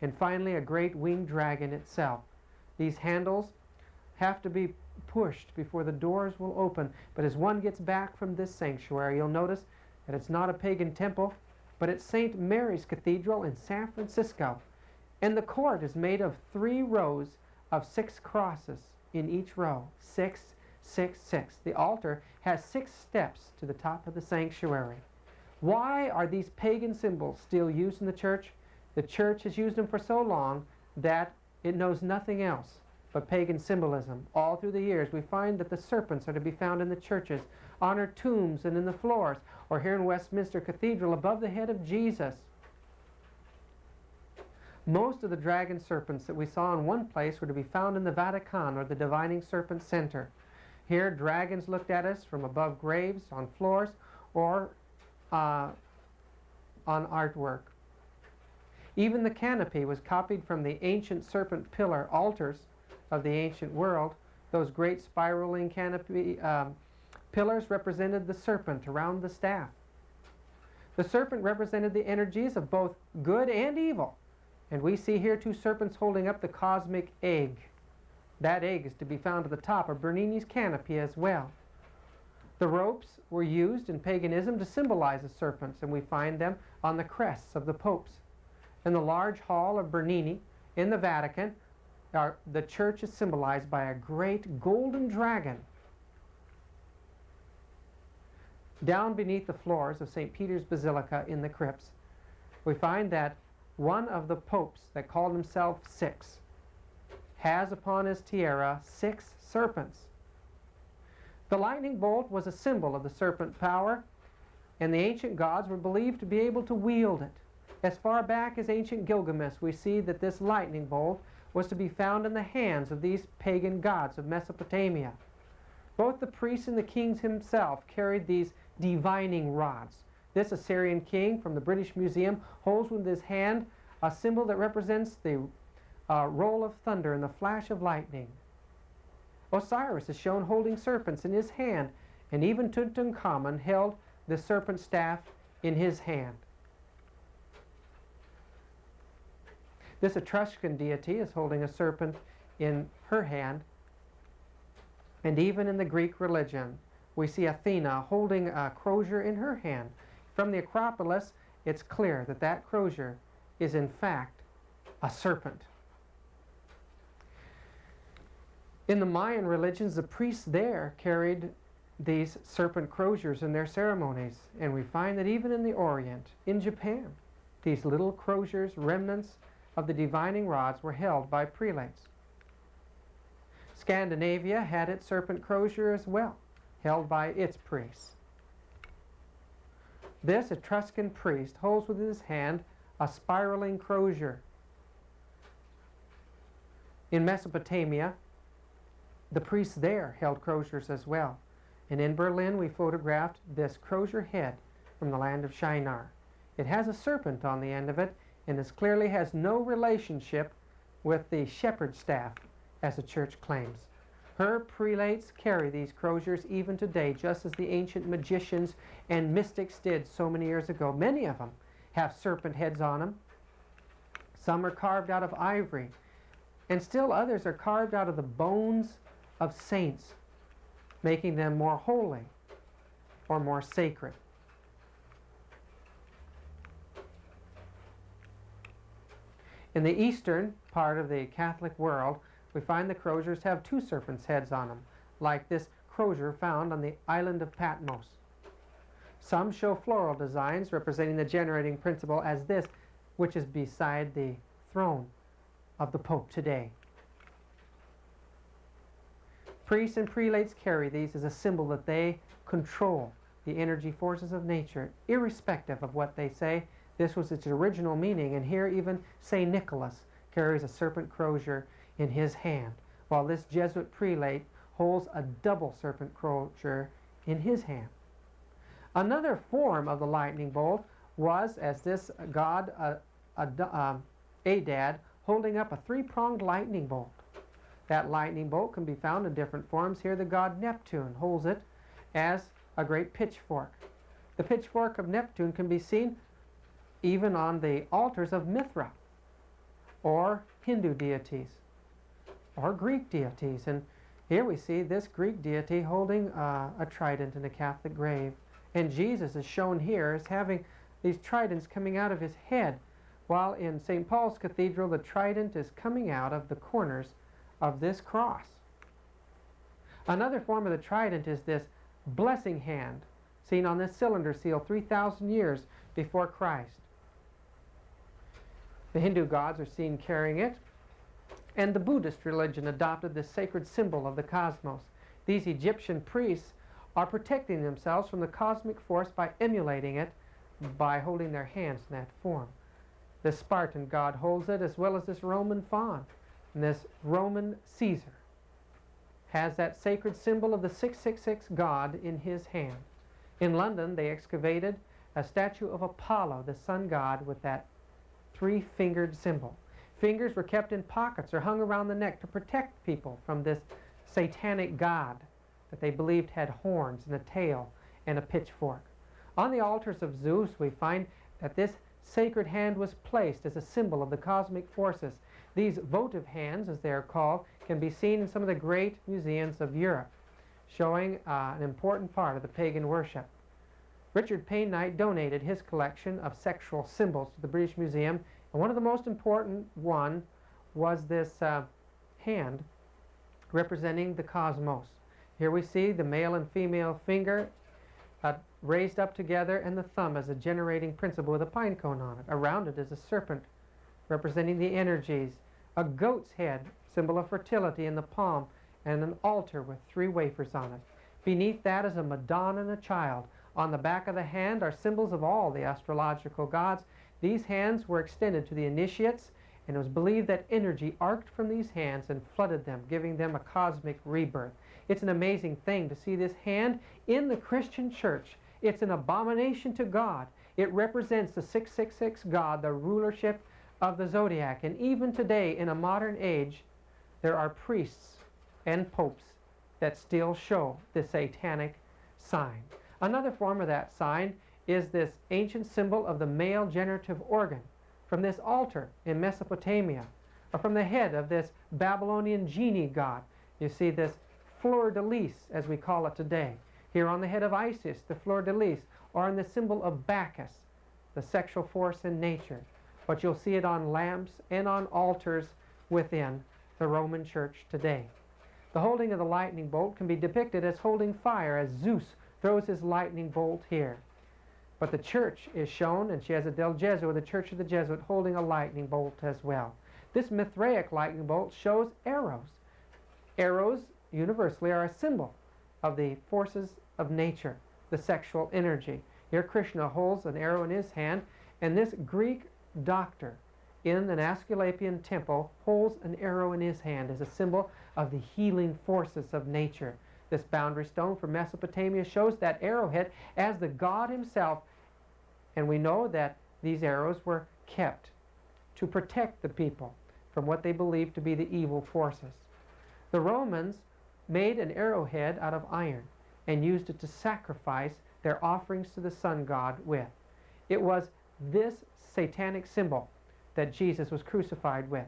and finally a great winged dragon itself. These handles have to be pushed before the doors will open. But as one gets back from this sanctuary, you'll notice that it's not a pagan temple, but it's St. Mary's Cathedral in San Francisco. And the court is made of 3 rows of 6 crosses in each row. 6, 6, 6. The altar has 6 steps to the top of the sanctuary. Why are these pagan symbols still used in the church? The church has used them for so long that it knows nothing else but pagan symbolism. All through the years, we find that the serpents are to be found in the churches, on our tombs and in the floors, or here in Westminster Cathedral above the head of Jesus. Most of the dragon serpents that we saw in one place were to be found in the Vatican, or the Divining Serpent Center. Here, dragons looked at us from above graves, on floors, or on artwork. Even the canopy was copied from the ancient serpent pillar altars of the ancient world. Those great spiraling canopy pillars represented the serpent around the staff. The serpent represented the energies of both good and evil. And we see here 2 serpents holding up the cosmic egg. That egg is to be found at the top of Bernini's canopy as well. The ropes were used in paganism to symbolize the serpents, and we find them on the crests of the popes. In the large hall of Bernini in the Vatican, the church is symbolized by a great golden dragon. Down beneath the floors of St. Peter's Basilica in the crypts, we find that one of the popes that called himself Six has upon his tiara 6 serpents. The lightning bolt was a symbol of the serpent power, and the ancient gods were believed to be able to wield it. As far back as ancient Gilgamesh, we see that this lightning bolt was to be found in the hands of these pagan gods of Mesopotamia. Both the priests and the kings himself carried these divining rods. This Assyrian king from the British Museum holds with his hand a symbol that represents the roll of thunder and the flash of lightning. Osiris is shown holding serpents in his hand, and even Tutankhamun held the serpent staff in his hand. This Etruscan deity is holding a serpent in her hand, and even in the Greek religion, we see Athena holding a crozier in her hand. From the Acropolis, it's clear that that crozier is in fact a serpent. In the Mayan religions, the priests there carried these serpent croziers in their ceremonies, and we find that even in the Orient, in Japan, these little croziers, remnants of the divining rods, were held by prelates. Scandinavia had its serpent crozier as well, held by its priests. This Etruscan priest holds with his hand a spiraling crozier. In Mesopotamia, the priests there held croziers as well. And in Berlin, we photographed this crozier head from the land of Shinar. It has a serpent on the end of it, and this clearly has no relationship with the shepherd's staff, as the church claims. Her prelates carry these croziers even today, just as the ancient magicians and mystics did so many years ago. Many of them have serpent heads on them. Some are carved out of ivory, and still others are carved out of the bones of saints, making them more holy or more sacred. In the eastern part of the Catholic world, we find the croziers have 2 serpents' heads on them, like this crozier found on the island of Patmos. Some show floral designs representing the generating principle, as this, which is beside the throne of the Pope today. Priests and prelates carry these as a symbol that they control the energy forces of nature, irrespective of what they say. This was its original meaning, and here even St. Nicholas carries a serpent crozier in his hand, while this Jesuit prelate holds a double serpent crozier in his hand. Another form of the lightning bolt was as this god Adad holding up a 3-pronged lightning bolt. That lightning bolt can be found in different forms. Here the god Neptune holds it as a great pitchfork. The pitchfork of Neptune can be seen even on the altars of Mithra, or Hindu deities, or Greek deities. And Here we see this Greek deity holding a trident in a Catholic grave. And Jesus is shown here as having these tridents coming out of his head, while in St. Paul's Cathedral the trident is coming out of the corners of this cross. Another form of the trident is this blessing hand, seen on this cylinder seal 3,000 years before Christ. The Hindu gods are seen carrying it, and the Buddhist religion adopted this sacred symbol of the cosmos. These Egyptian priests are protecting themselves from the cosmic force by emulating it by holding their hands in that form. The Spartan god holds it, as well as this Roman faun. And this Roman Caesar has that sacred symbol of the 666 god in his hand. In London, they excavated a statue of Apollo, the sun god, with that three-fingered symbol. Fingers were kept in pockets or hung around the neck to protect people from this satanic god that they believed had horns and a tail and a pitchfork. On the altars of Zeus, we find that this sacred hand was placed as a symbol of the cosmic forces. These votive hands, as they are called, can be seen in some of the great museums of Europe, showing an important part of the pagan worship. Richard Payne Knight donated his collection of sexual symbols to the British Museum, and one of the most important one was this hand representing the cosmos. Here we see the male and female finger raised up together, and the thumb as a generating principle with a pine cone on it. Around it is a serpent representing the energies, a goat's head, symbol of fertility, in the palm, and an altar with 3 wafers on it. Beneath that is a Madonna and a child. On the back of the hand are symbols of all the astrological gods. These hands were extended to the initiates, and it was believed that energy arced from these hands and flooded them, giving them a cosmic rebirth. It's an amazing thing to see this hand in the Christian church. It's an abomination to God. It represents the 666 God, the rulership of the zodiac. And even today, in a modern age, there are priests and popes that still show the satanic sign. Another form of that sign is this ancient symbol of the male generative organ from this altar in Mesopotamia, or from the head of this Babylonian genie god. You see this fleur-de-lis, as we call it today. Here on the head of Isis, the fleur-de-lis, or on the symbol of Bacchus, the sexual force in nature. But you'll see it on lamps and on altars within the Roman Church today. The holding of the lightning bolt can be depicted as holding fire, as Zeus throws his lightning bolt here. But the church is shown, and she has a del Gesù, the Church of the Jesuit, holding a lightning bolt as well. This Mithraic lightning bolt shows arrows. Arrows, universally, are a symbol of the forces of nature, the sexual energy. Here Krishna holds an arrow in his hand, and this Greek doctor in an Asclepian temple holds an arrow in his hand as a symbol of the healing forces of nature. This boundary stone from Mesopotamia shows that arrowhead as the god himself, and we know that these arrows were kept to protect the people from what they believed to be the evil forces. The Romans made an arrowhead out of iron and used it to sacrifice their offerings to the sun god with. It was this satanic symbol that Jesus was crucified with.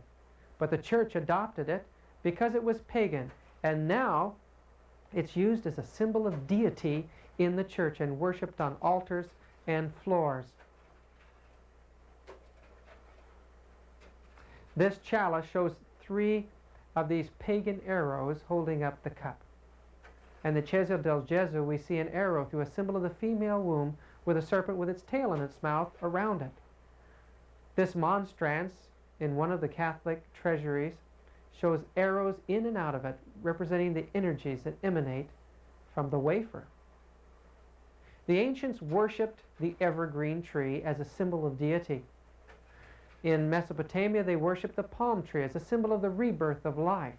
But the church adopted it because it was pagan, and now it's used as a symbol of deity in the church and worshipped on altars and floors. This chalice shows 3 of these pagan arrows holding up the cup. And the Ceso del Gesù, we see an arrow through a symbol of the female womb with a serpent with its tail in its mouth around it. This monstrance in one of the Catholic treasuries shows arrows in and out of it, representing the energies that emanate from the wafer. The ancients worshipped the evergreen tree as a symbol of deity. In Mesopotamia, they worshipped the palm tree as a symbol of the rebirth of life.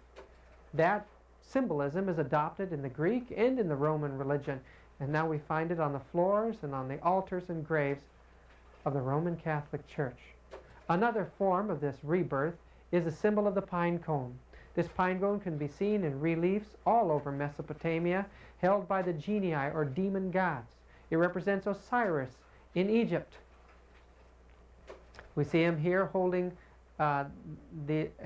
That symbolism is adopted in the Greek and in the Roman religion, and now we find it on the floors and on the altars and graves of the Roman Catholic Church. Another form of this rebirth is a symbol of the pine cone. This pine cone can be seen in reliefs all over Mesopotamia, held by the genii or demon gods. It represents Osiris in Egypt. We see him here holding a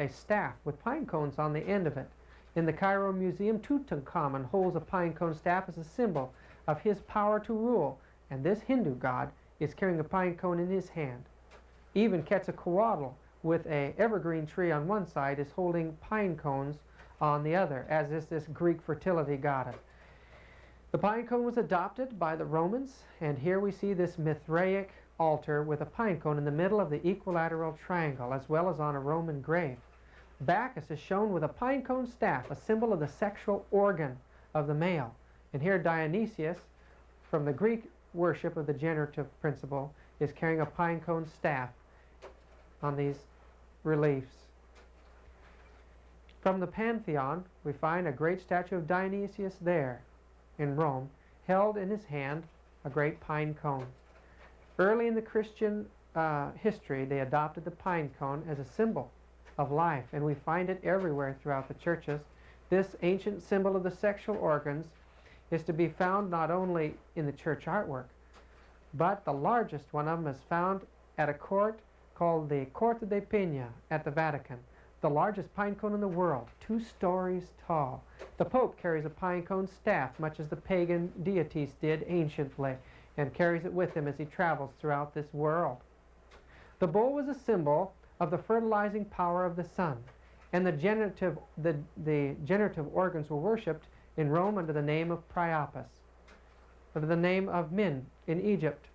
staff with pine cones on the end of it. In the Cairo Museum, Tutankhamun holds a pine cone staff as a symbol of his power to rule, and this Hindu god is carrying a pine cone in his hand. Even Quetzalcoatl, with an evergreen tree on one side, is holding pine cones on the other, as is this Greek fertility goddess. The pine cone was adopted by the Romans, and here we see this Mithraic altar with a pine cone in the middle of the equilateral triangle, as well as on a Roman grave. Bacchus is shown with a pine cone staff, a symbol of the sexual organ of the male. And here Dionysius, from the Greek worship of the generative principle, is carrying a pine cone staff on these reliefs. From the Pantheon, we find a great statue of Dionysius there in Rome, held in his hand a great pine cone. Early in the Christian history, they adopted the pine cone as a symbol of life, and we find it everywhere throughout the churches. This ancient symbol of the sexual organs is to be found not only in the church artwork, but the largest one of them is found at a court called the Corte de Pena at the Vatican, the largest pine cone in the world, 2 stories tall. The Pope carries a pine cone staff, much as the pagan deities did anciently, and carries it with him as he travels throughout this world. The bull was a symbol of the fertilizing power of the sun, and the generative organs were worshipped in Rome under the name of Priapus, under the name of Min in Egypt.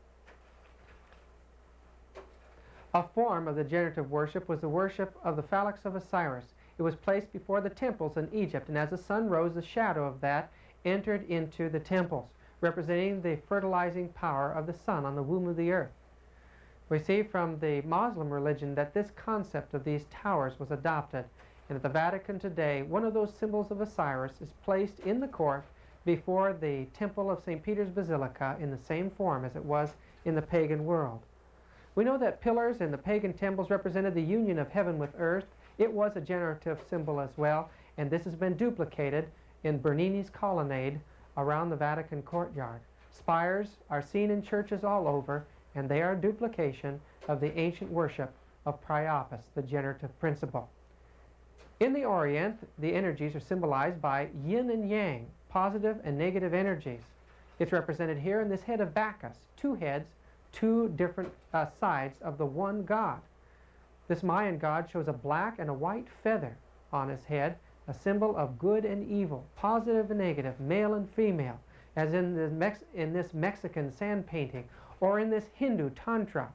A form of the generative worship was the worship of the Phallics of Osiris. It was placed before the temples in Egypt, and as the sun rose, the shadow of that entered into the temples, representing the fertilizing power of the sun on the womb of the earth. We see from the Muslim religion that this concept of these towers was adopted, and at the Vatican today, one of those symbols of Osiris is placed in the court before the temple of St. Peter's Basilica in the same form as it was in the pagan world. We know that pillars in the pagan temples represented the union of heaven with earth. It was a generative symbol as well, and this has been duplicated in Bernini's colonnade around the Vatican courtyard. Spires are seen in churches all over, and they are a duplication of the ancient worship of Priapus, the generative principle. In the Orient, the energies are symbolized by yin and yang, positive and negative energies. It's represented here in this head of Bacchus, 2 heads, 2 different sides of the one god. This Mayan god shows a black and a white feather on his head, a symbol of good and evil, positive and negative, male and female, as in this Mexican sand painting, or in this Hindu Tantra.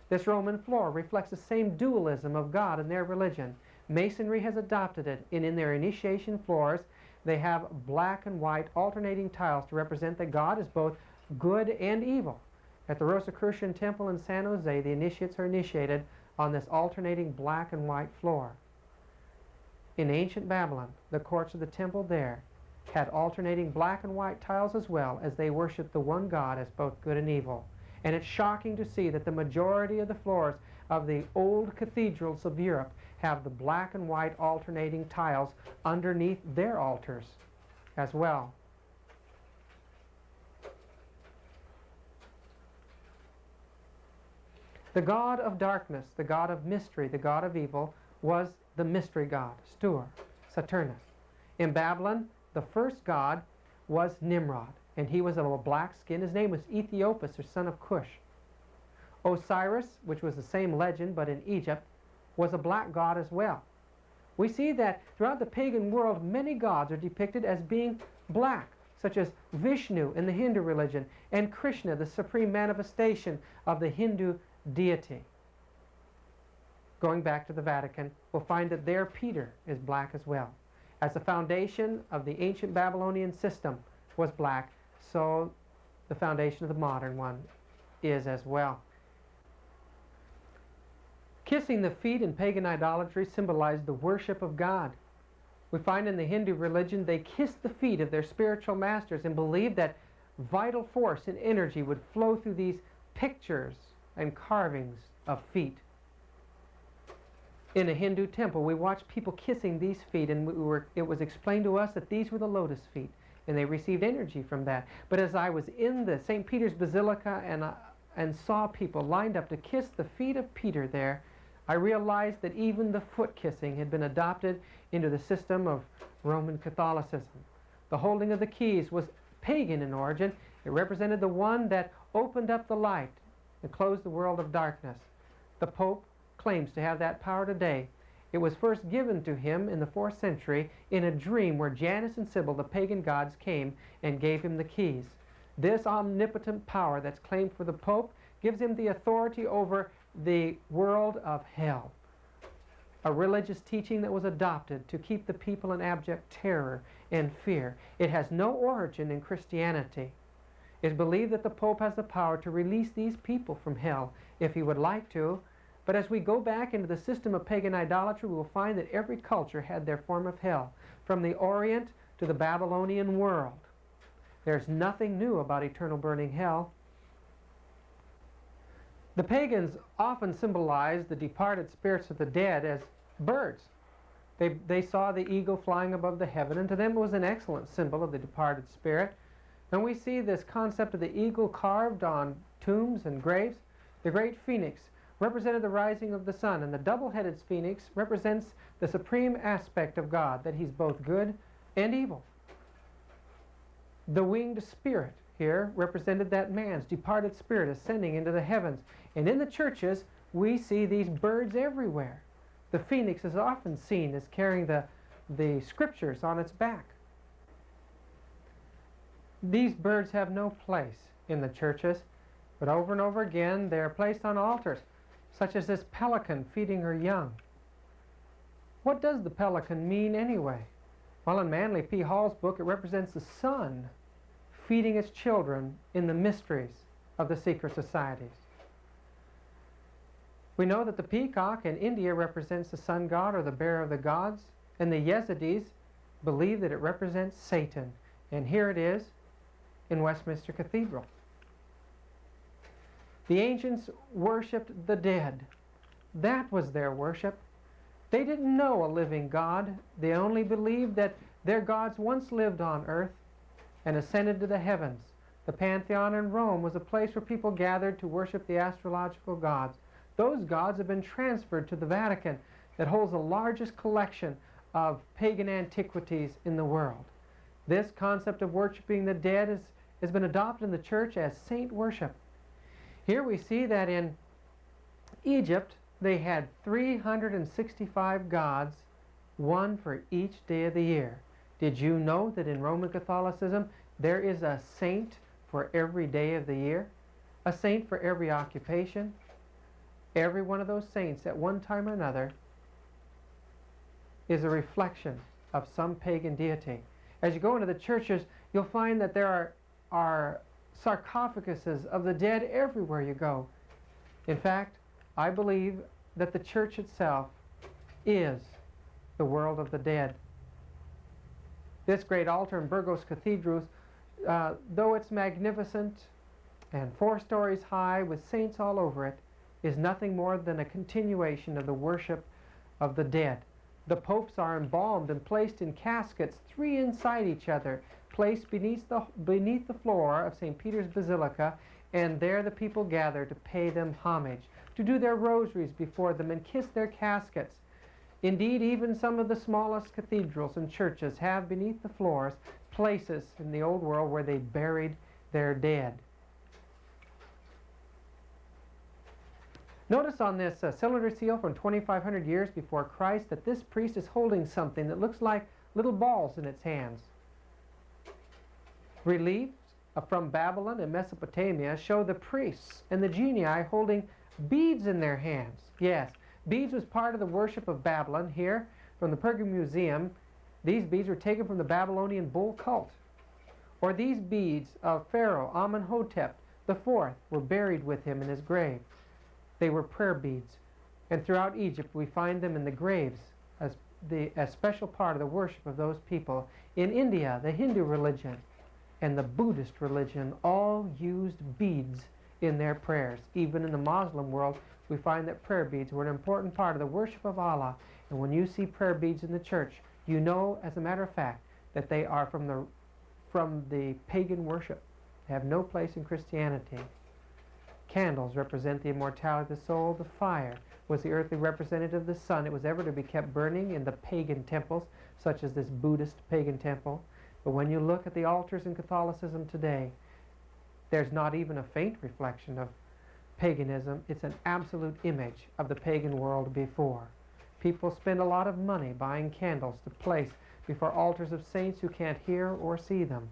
This Roman floor reflects the same dualism of God in their religion. Masonry has adopted it, and in their initiation floors, they have black and white alternating tiles to represent that God is both good and evil. At the Rosicrucian Temple in San Jose, the initiates are initiated on this alternating black and white floor. In ancient Babylon, the courts of the temple there had alternating black and white tiles as well, as they worshiped the one God as both good and evil. And it's shocking to see that the majority of the floors of the old cathedrals of Europe have the black and white alternating tiles underneath their altars as well. The god of darkness, the god of mystery, the god of evil, was the mystery god, Stur, Saturnus. In Babylon, the first god was Nimrod, and he was of a black skin. His name was Ethiopus, or son of Cush. Osiris, which was the same legend but in Egypt, was a black god as well. We see that throughout the pagan world, many gods are depicted as being black, such as Vishnu in the Hindu religion, and Krishna, the supreme manifestation of the Hindu deity. Going back to the Vatican, we'll find that there Peter is black as well. As the foundation of the ancient Babylonian system was black, so the foundation of the modern one is as well. Kissing the feet in pagan idolatry symbolized the worship of God. We find in the Hindu religion they kissed the feet of their spiritual masters and believed that vital force and energy would flow through these pictures and carvings of feet. In a Hindu temple, we watched people kissing these feet, and it was explained to us that these were the lotus feet, and they received energy from that. But as I was in the St. Peter's Basilica and saw people lined up to kiss the feet of Peter there, I realized that even the foot kissing had been adopted into the system of Roman Catholicism. The holding of the keys was pagan in origin. It represented the one that opened up the light and closed the world of darkness. The Pope claims to have that power today. It was first given to him in the 4th century in a dream where Janus and Sibyl, the pagan gods, came and gave him the keys. This omnipotent power that's claimed for the Pope gives him the authority over the world of hell, a religious teaching that was adopted to keep the people in abject terror and fear. It has no origin in Christianity. It is believed that the Pope has the power to release these people from hell if he would like to. But as we go back into the system of pagan idolatry, we will find that every culture had their form of hell, from the Orient to the Babylonian world. There's nothing new about eternal burning hell. The pagans often symbolized the departed spirits of the dead as birds. They saw the eagle flying above the heaven, and to them it was an excellent symbol of the departed spirit. And we see this concept of the eagle carved on tombs and graves. The great phoenix represented the rising of the sun, and the double-headed phoenix represents the supreme aspect of God, that he's both good and evil. The winged spirit here represented that man's departed spirit ascending into the heavens. And in the churches, we see these birds everywhere. The phoenix is often seen as carrying the scriptures on its back. These birds have no place in the churches, but over and over again they are placed on altars, such as this pelican feeding her young. What does the pelican mean anyway? Well, in Manly P. Hall's book, it represents the sun feeding its children in the mysteries of the secret societies. We know that the peacock in India represents the sun god or the bearer of the gods, and the Yazidis believe that it represents Satan. And here it is in Westminster Cathedral. The ancients worshipped the dead. That was their worship. They didn't know a living God. They only believed that their gods once lived on earth and ascended to the heavens. The Pantheon in Rome was a place where people gathered to worship the astrological gods. Those gods have been transferred to the Vatican, that holds the largest collection of pagan antiquities in the world. This concept of worshiping the dead has been adopted in the church as saint worship. Here we see that in Egypt they had 365 gods, one for each day of the year. Did you know that in Roman Catholicism there is a saint for every day of the year? A saint for every occupation? Every one of those saints at one time or another is a reflection of some pagan deity. As you go into the churches, you'll find that there are sarcophaguses of the dead everywhere you go. In fact, I believe that the church itself is the world of the dead. This great altar in Burgos Cathedral, though it's magnificent and 4 stories high with saints all over it, is nothing more than a continuation of the worship of the dead. The popes are embalmed and placed in caskets, 3 inside each other, placed beneath the floor of St. Peter's Basilica, and there the people gather to pay them homage, to do their rosaries before them and kiss their caskets. Indeed, even some of the smallest cathedrals and churches have beneath the floors places in the old world where they buried their dead. Notice on this cylinder seal from 2,500 years before Christ that this priest is holding something that looks like little balls in its hands. Reliefs from Babylon and Mesopotamia show the priests and the genii holding beads in their hands. Yes, beads was part of the worship of Babylon. Here, from the Pergamum Museum, these beads were taken from the Babylonian bull cult. Or these beads of Pharaoh Amenhotep IV were buried with him in his grave. They were prayer beads, and throughout Egypt we find them in the graves as a special part of the worship of those people. In India, the Hindu religion and the Buddhist religion all used beads in their prayers. Even in the Muslim world, we find that prayer beads were an important part of the worship of Allah. And when you see prayer beads in the church, you know, as a matter of fact, that they are from the pagan worship. They have no place in Christianity. Candles represent the immortality of the soul. The fire was the earthly representative of the sun. It was ever to be kept burning in the pagan temples, such as this Buddhist pagan temple. But when you look at the altars in Catholicism today, there's not even a faint reflection of paganism. It's an absolute image of the pagan world before. People spend a lot of money buying candles to place before altars of saints who can't hear or see them.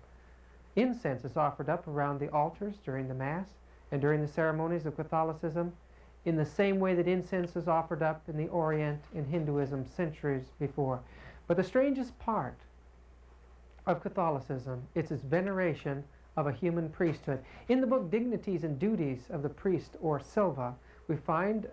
Incense is offered up around the altars during the Mass and during the ceremonies of Catholicism in the same way that incense is offered up in the Orient in Hinduism centuries before. But the strangest part of Catholicism is its veneration of a human priesthood. In the book Dignities and Duties of the Priest, or Silva, we find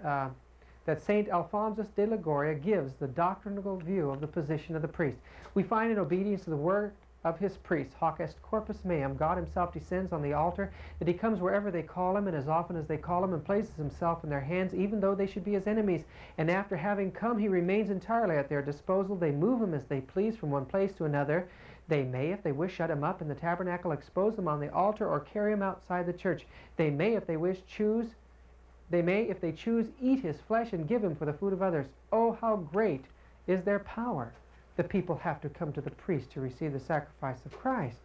that St. Alphonsus de Liguria gives the doctrinal view of the position of the priest. We find in obedience to the word of his priest, hoc est corpus meum, God himself descends on the altar, that he comes wherever they call him and as often as they call him, and places himself in their hands, even though they should be his enemies. And after having come, he remains entirely at their disposal. They move him as they please from one place to another. They may, if they wish, shut him up in the tabernacle, expose him on the altar, or carry him outside the church. They may, if they wish, if they choose, eat his flesh and give him for the food of others. Oh, how great is their power! The people have to come to the priest to receive the sacrifice of Christ.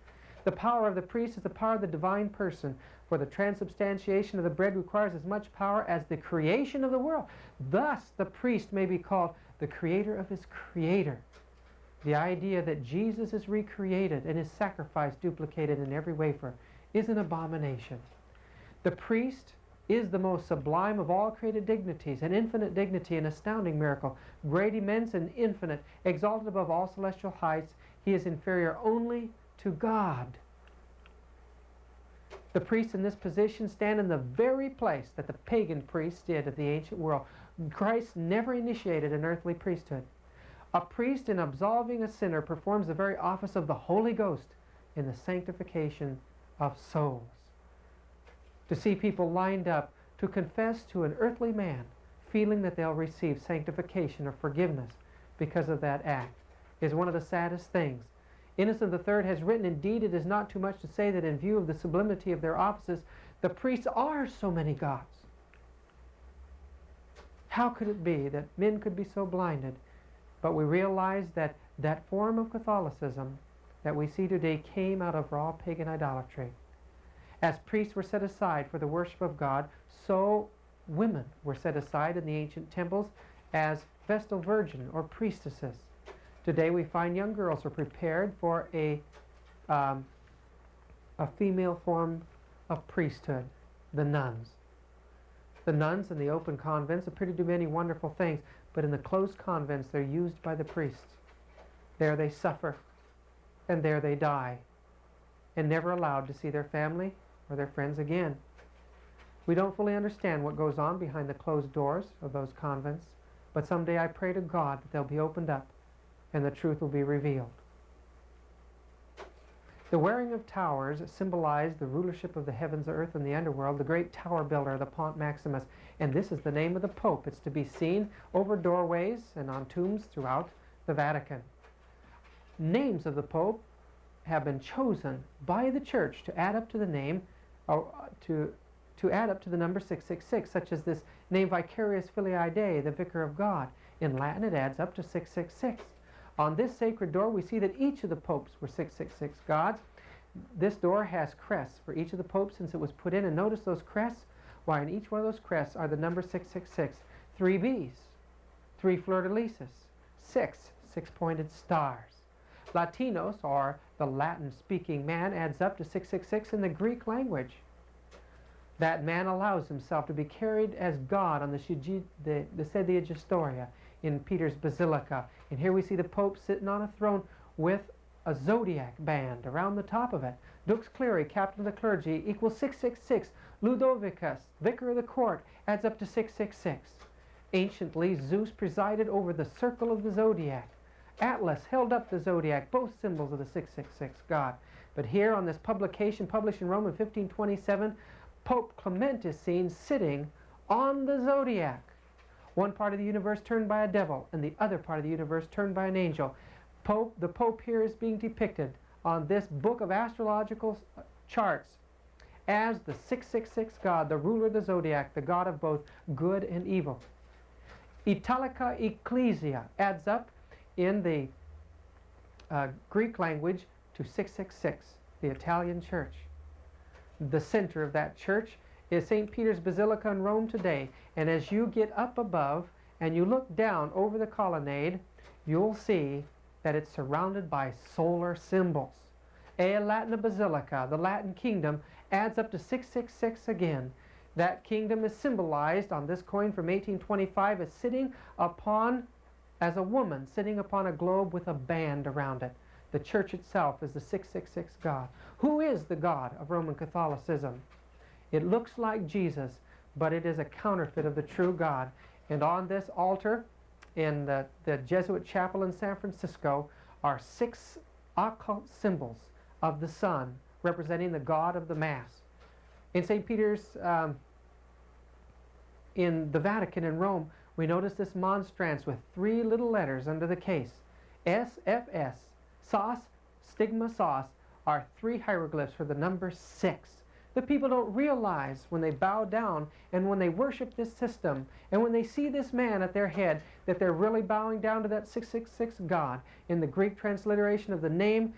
The power of the priest is the power of the divine person, for the transubstantiation of the bread requires as much power as the creation of the world. Thus, the priest may be called the creator of his creator. The idea that Jesus is recreated and his sacrifice duplicated in every wafer is an abomination. The priest is the most sublime of all created dignities, an infinite dignity, an astounding miracle, great, immense, and infinite, exalted above all celestial heights. He is inferior only to God. The priests in this position stand in the very place that the pagan priests did of the ancient world. Christ never initiated an earthly priesthood. A priest, in absolving a sinner, performs the very office of the Holy Ghost in the sanctification of souls. To see people lined up to confess to an earthly man, feeling that they'll receive sanctification or forgiveness because of that act, is one of the saddest things. Innocent III has written, "Indeed, it is not too much to say that in view of the sublimity of their offices, the priests are so many gods." How could it be that men could be so blinded? But we realize that that form of Catholicism that we see today came out of raw pagan idolatry. As priests were set aside for the worship of God, so women were set aside in the ancient temples as Vestal Virgin or priestesses. Today we find young girls are prepared for a female form of priesthood, the nuns. The nuns in the open convents appear to do many wonderful things, but in the closed convents they're used by the priests. There they suffer, and there they die, and never allowed to see their family or their friends again. We don't fully understand what goes on behind the closed doors of those convents, but someday I pray to God that they'll be opened up and the truth will be revealed. The wearing of towers symbolized the rulership of the heavens, the earth, and the underworld, the great tower builder, the Pont Maximus. And this is the name of the Pope. It's to be seen over doorways and on tombs throughout the Vatican. Names of the Pope have been chosen by the Church to add up to the name, to add up to the number 666, such as this name Vicarius Filii Dei, the Vicar of God. In Latin, it adds up to 666. On this sacred door, we see that each of the popes were 666 gods. This door has crests for each of the popes since it was put in. And notice those crests. Why, in each one of those crests are the number 666. 3 B's, 3 fleur-de-lises, 6 pointed stars. Latinos, or the Latin-speaking man, adds up to 666 in the Greek language. That man allows himself to be carried as God on the Sedia Gestoria in Peter's Basilica. And here we see the Pope sitting on a throne with a zodiac band around the top of it. Dux Cleri, captain of the clergy, equals 666. Ludovicus, vicar of the court, adds up to 666. Anciently, Zeus presided over the circle of the zodiac. Atlas held up the zodiac, both symbols of the 666 God. But here on this publication, published in Rome in 1527, Pope Clement is seen sitting on the zodiac. One part of the universe turned by a devil, and the other part of the universe turned by an angel. The Pope here is being depicted on this book of astrological charts as the 666 God, the ruler of the zodiac, the God of both good and evil. Italica ecclesia adds up in the Greek language to 666, the Italian church. The center of that church is St. Peter's Basilica in Rome today. And as you get up above and you look down over the colonnade, you'll see that it's surrounded by solar symbols. A Latina Basilica, the Latin kingdom, adds up to 666 again. That kingdom is symbolized on this coin from 1825 as sitting upon, as a woman sitting upon a globe with a band around it. The church itself is the 666 God. Who is the God of Roman Catholicism? It looks like Jesus, but it is a counterfeit of the true God. And on this altar in the Jesuit chapel in San Francisco are 6 occult symbols of the sun representing the God of the Mass. In St. Peter's, in the Vatican in Rome, we notice this monstrance with 3 little letters under the case. SFS, sos, stigma, sos, are 3 hieroglyphs for the number 6. The people don't realize when they bow down and when they worship this system and when they see this man at their head that they're really bowing down to that 666 God. In the Greek transliteration of the name,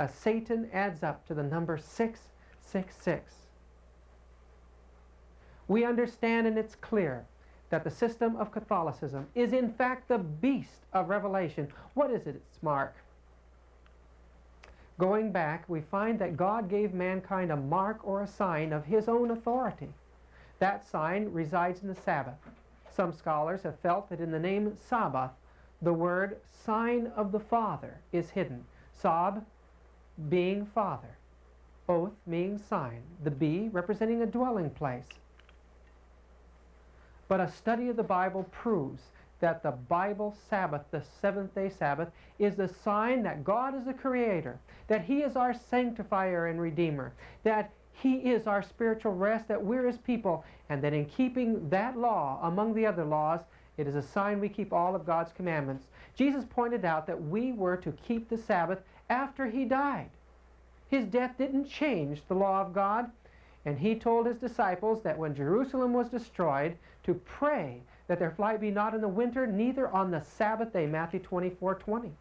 Satan adds up to the number 666. We understand, and it's clear, that the system of Catholicism is in fact the beast of Revelation. What is it? It's mark. Going back, we find that God gave mankind a mark or a sign of his own authority. That sign resides in the Sabbath. Some scholars have felt that in the name Sabbath, the word sign of the Father is hidden. Sab being Father, oath meaning sign, the B representing a dwelling place. But a study of the Bible proves that the Bible Sabbath, the seventh-day Sabbath, is the sign that God is the Creator, that He is our sanctifier and Redeemer, that He is our spiritual rest, that we're His people, and that in keeping that law among the other laws, it is a sign we keep all of God's commandments. Jesus pointed out that we were to keep the Sabbath after He died. His death didn't change the law of God, and He told His disciples that when Jerusalem was destroyed, to pray that their flight be not in the winter, neither on the Sabbath day, Matthew 24:20.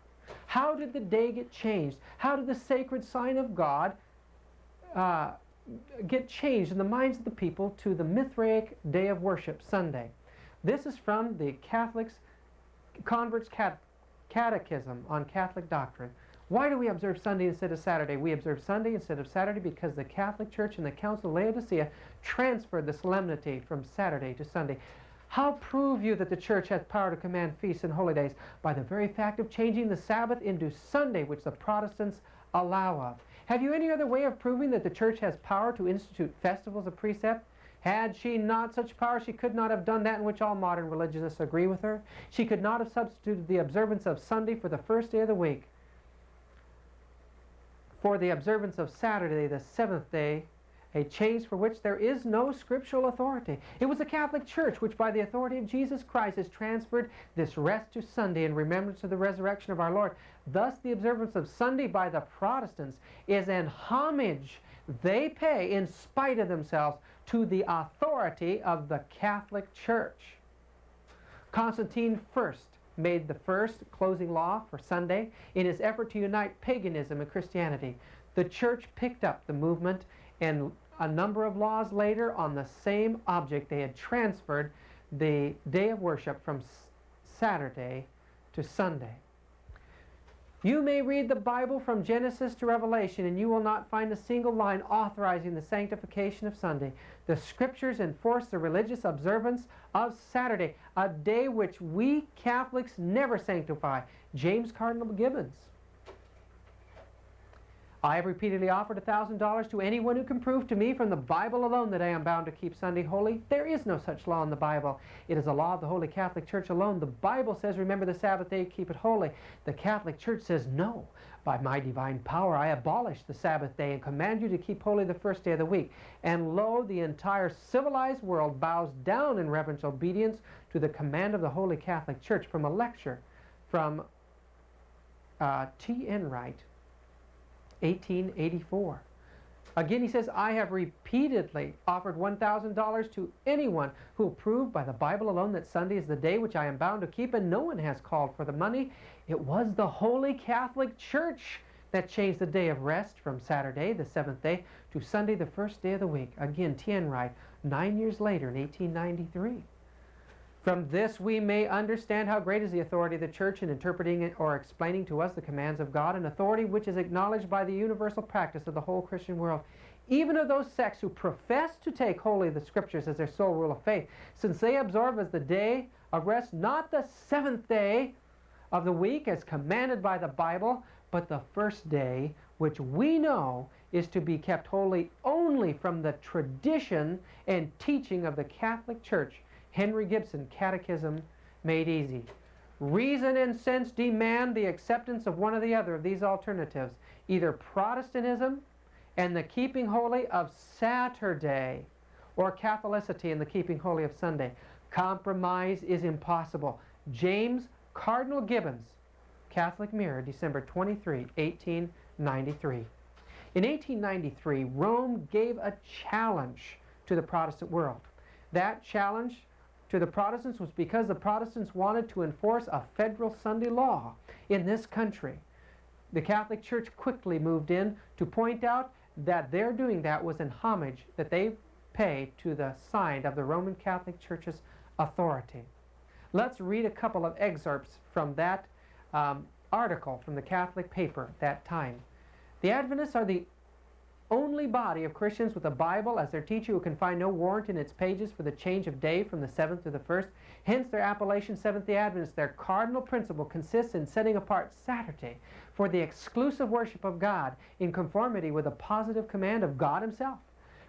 How did the day get changed? How did the sacred sign of God get changed in the minds of the people to the Mithraic day of worship, Sunday? This is from the Converts Catechism on Catholic Doctrine. Why do we observe Sunday instead of Saturday? We observe Sunday instead of Saturday because the Catholic Church and the Council of Laodicea transferred the solemnity from Saturday to Sunday. How prove you that the Church has power to command feasts and holy days? By the very fact of changing the Sabbath into Sunday, which the Protestants allow of. Have you any other way of proving that the Church has power to institute festivals of precept? Had she not such power, she could not have done that in which all modern religionists agree with her. She could not have substituted the observance of Sunday for the first day of the week for the observance of Saturday, the seventh day, a change for which there is no scriptural authority. It was the Catholic Church which, by the authority of Jesus Christ, has transferred this rest to Sunday in remembrance of the resurrection of our Lord. Thus, the observance of Sunday by the Protestants is an homage they pay, in spite of themselves, to the authority of the Catholic Church. Constantine first made the first closing law for Sunday in his effort to unite paganism and Christianity. The Church picked up the movement, and a number of laws later on the same object, they had transferred the day of worship from Saturday to Sunday. You may read the Bible from Genesis to Revelation, and you will not find a single line authorizing the sanctification of Sunday. The Scriptures enforce the religious observance of Saturday, a day which we Catholics never sanctify. James Cardinal Gibbons. I have repeatedly offered $1,000 to anyone who can prove to me from the Bible alone that I am bound to keep Sunday holy. There is no such law in the Bible. It is a law of the Holy Catholic Church alone. The Bible says, remember the Sabbath day, keep it holy. The Catholic Church says, no. By my divine power, I abolish the Sabbath day and command you to keep holy the first day of the week. And lo, the entire civilized world bows down in reverent obedience to the command of the Holy Catholic Church. From a lecture from T. Enright, 1884. Again, he says, I have repeatedly offered $1,000 to anyone who will prove by the Bible alone that Sunday is the day which I am bound to keep, and no one has called for the money. It was the Holy Catholic Church that changed the day of rest from Saturday, the seventh day, to Sunday, the first day of the week. Again, Tienrai, 9 years later in 1893. From this we may understand how great is the authority of the Church in interpreting or explaining to us the commands of God, an authority which is acknowledged by the universal practice of the whole Christian world, even of those sects who profess to take wholly the Scriptures as their sole rule of faith, since they observe as the day of rest not the seventh day of the week as commanded by the Bible, but the first day, which we know is to be kept holy only from the tradition and teaching of the Catholic Church. Henry Gibson, Catechism Made Easy. Reason and sense demand the acceptance of one or the other of these alternatives, either Protestantism and the keeping holy of Saturday, or Catholicity and the keeping holy of Sunday. Compromise is impossible. James Cardinal Gibbons, Catholic Mirror, December 23, 1893. In 1893, Rome gave a challenge to the Protestant world. That challenge to the Protestants was because the Protestants wanted to enforce a federal Sunday law in this country. The Catholic Church quickly moved in to point out that their doing that was an homage that they pay to the sign of the Roman Catholic Church's authority. Let's read a couple of excerpts from that article from the Catholic paper at that time. The Adventists are the only body of Christians with a Bible as their teacher who can find no warrant in its pages for the change of day from the seventh to the first. Hence their appellation, Seventh-day Adventists. Their cardinal principle consists in setting apart Saturday for the exclusive worship of God in conformity with a positive command of God Himself,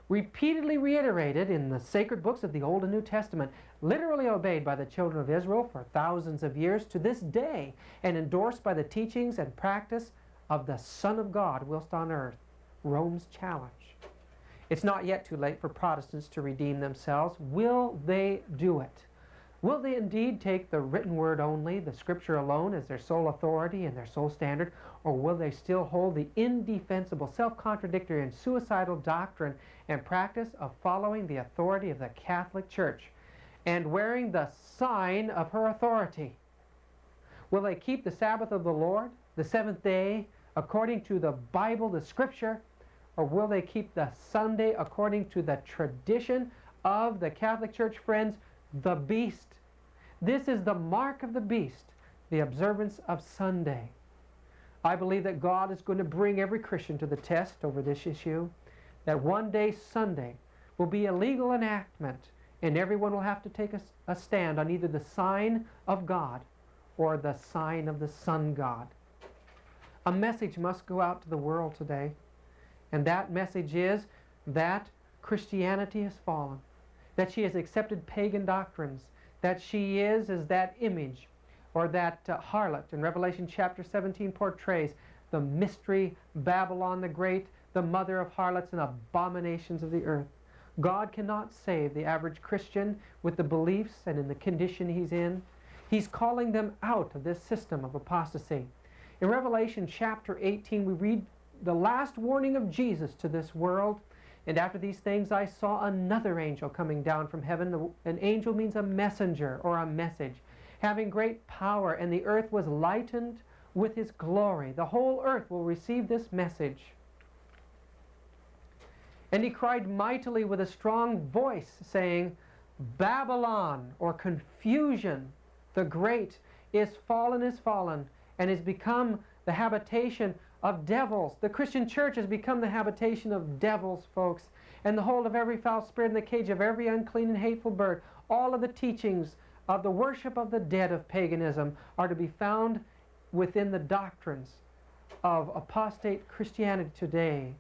repeatedly reiterated in the sacred books of the Old and New Testament, literally obeyed by the children of Israel for thousands of years to this day, and endorsed by the teachings and practice of the Son of God whilst on earth. Rome's challenge. It's not yet too late for Protestants to redeem themselves. Will they do it? Will they indeed take the written word only, the Scripture alone, as their sole authority and their sole standard, or will they still hold the indefensible, self-contradictory, and suicidal doctrine and practice of following the authority of the Catholic Church and wearing the sign of her authority? Will they keep the Sabbath of the Lord, the seventh day, according to the Bible, the Scripture, or will they keep the Sunday according to the tradition of the Catholic Church? Friends, the beast. This is the mark of the beast, the observance of Sunday. I believe that God is going to bring every Christian to the test over this issue, that one day Sunday will be a legal enactment, and everyone will have to take a stand on either the sign of God or the sign of the sun god. A message must go out to the world today, and that message is that Christianity has fallen, that she has accepted pagan doctrines, that she is as that image or that harlot in Revelation chapter 17 portrays, the mystery Babylon the Great, the mother of harlots and abominations of the earth. God cannot save the average Christian with the beliefs and in the condition he's in. He's calling them out of this system of apostasy. In Revelation chapter 18, we read the last warning of Jesus to this world. And after these things I saw another angel coming down from heaven. An angel means a messenger or a message, having great power, and the earth was lightened with his glory. The whole earth will receive this message. And he cried mightily with a strong voice, saying, Babylon, or confusion, the great, is fallen, and is become the habitation of devils. The Christian church has become the habitation of devils, folks, and the hold of every foul spirit, and the cage of every unclean and hateful bird. All of the teachings of the worship of the dead of paganism are to be found within the doctrines of apostate Christianity today.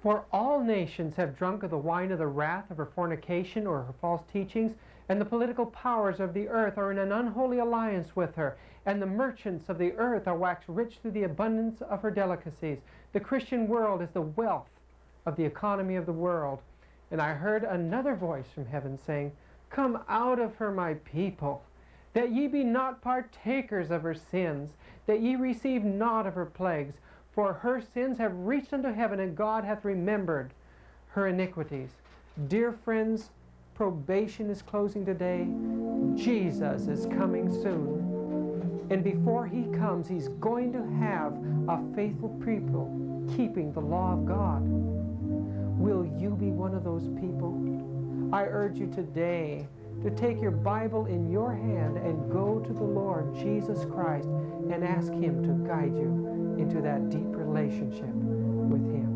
For all nations have drunk of the wine of the wrath of her fornication or her false teachings, and the political powers of the earth are in an unholy alliance with her, and the merchants of the earth are waxed rich through the abundance of her delicacies. The Christian world is the wealth of the economy of the world. And I heard another voice from heaven saying, Come out of her, my people, that ye be not partakers of her sins, that ye receive not of her plagues. For her sins have reached unto heaven, and God hath remembered her iniquities. Dear friends, probation is closing today. Jesus is coming soon. And before he comes, he's going to have a faithful people keeping the law of God. Will you be one of those people? I urge you today to take your Bible in your hand and go to the Lord Jesus Christ and ask him to guide you into that deep relationship with him.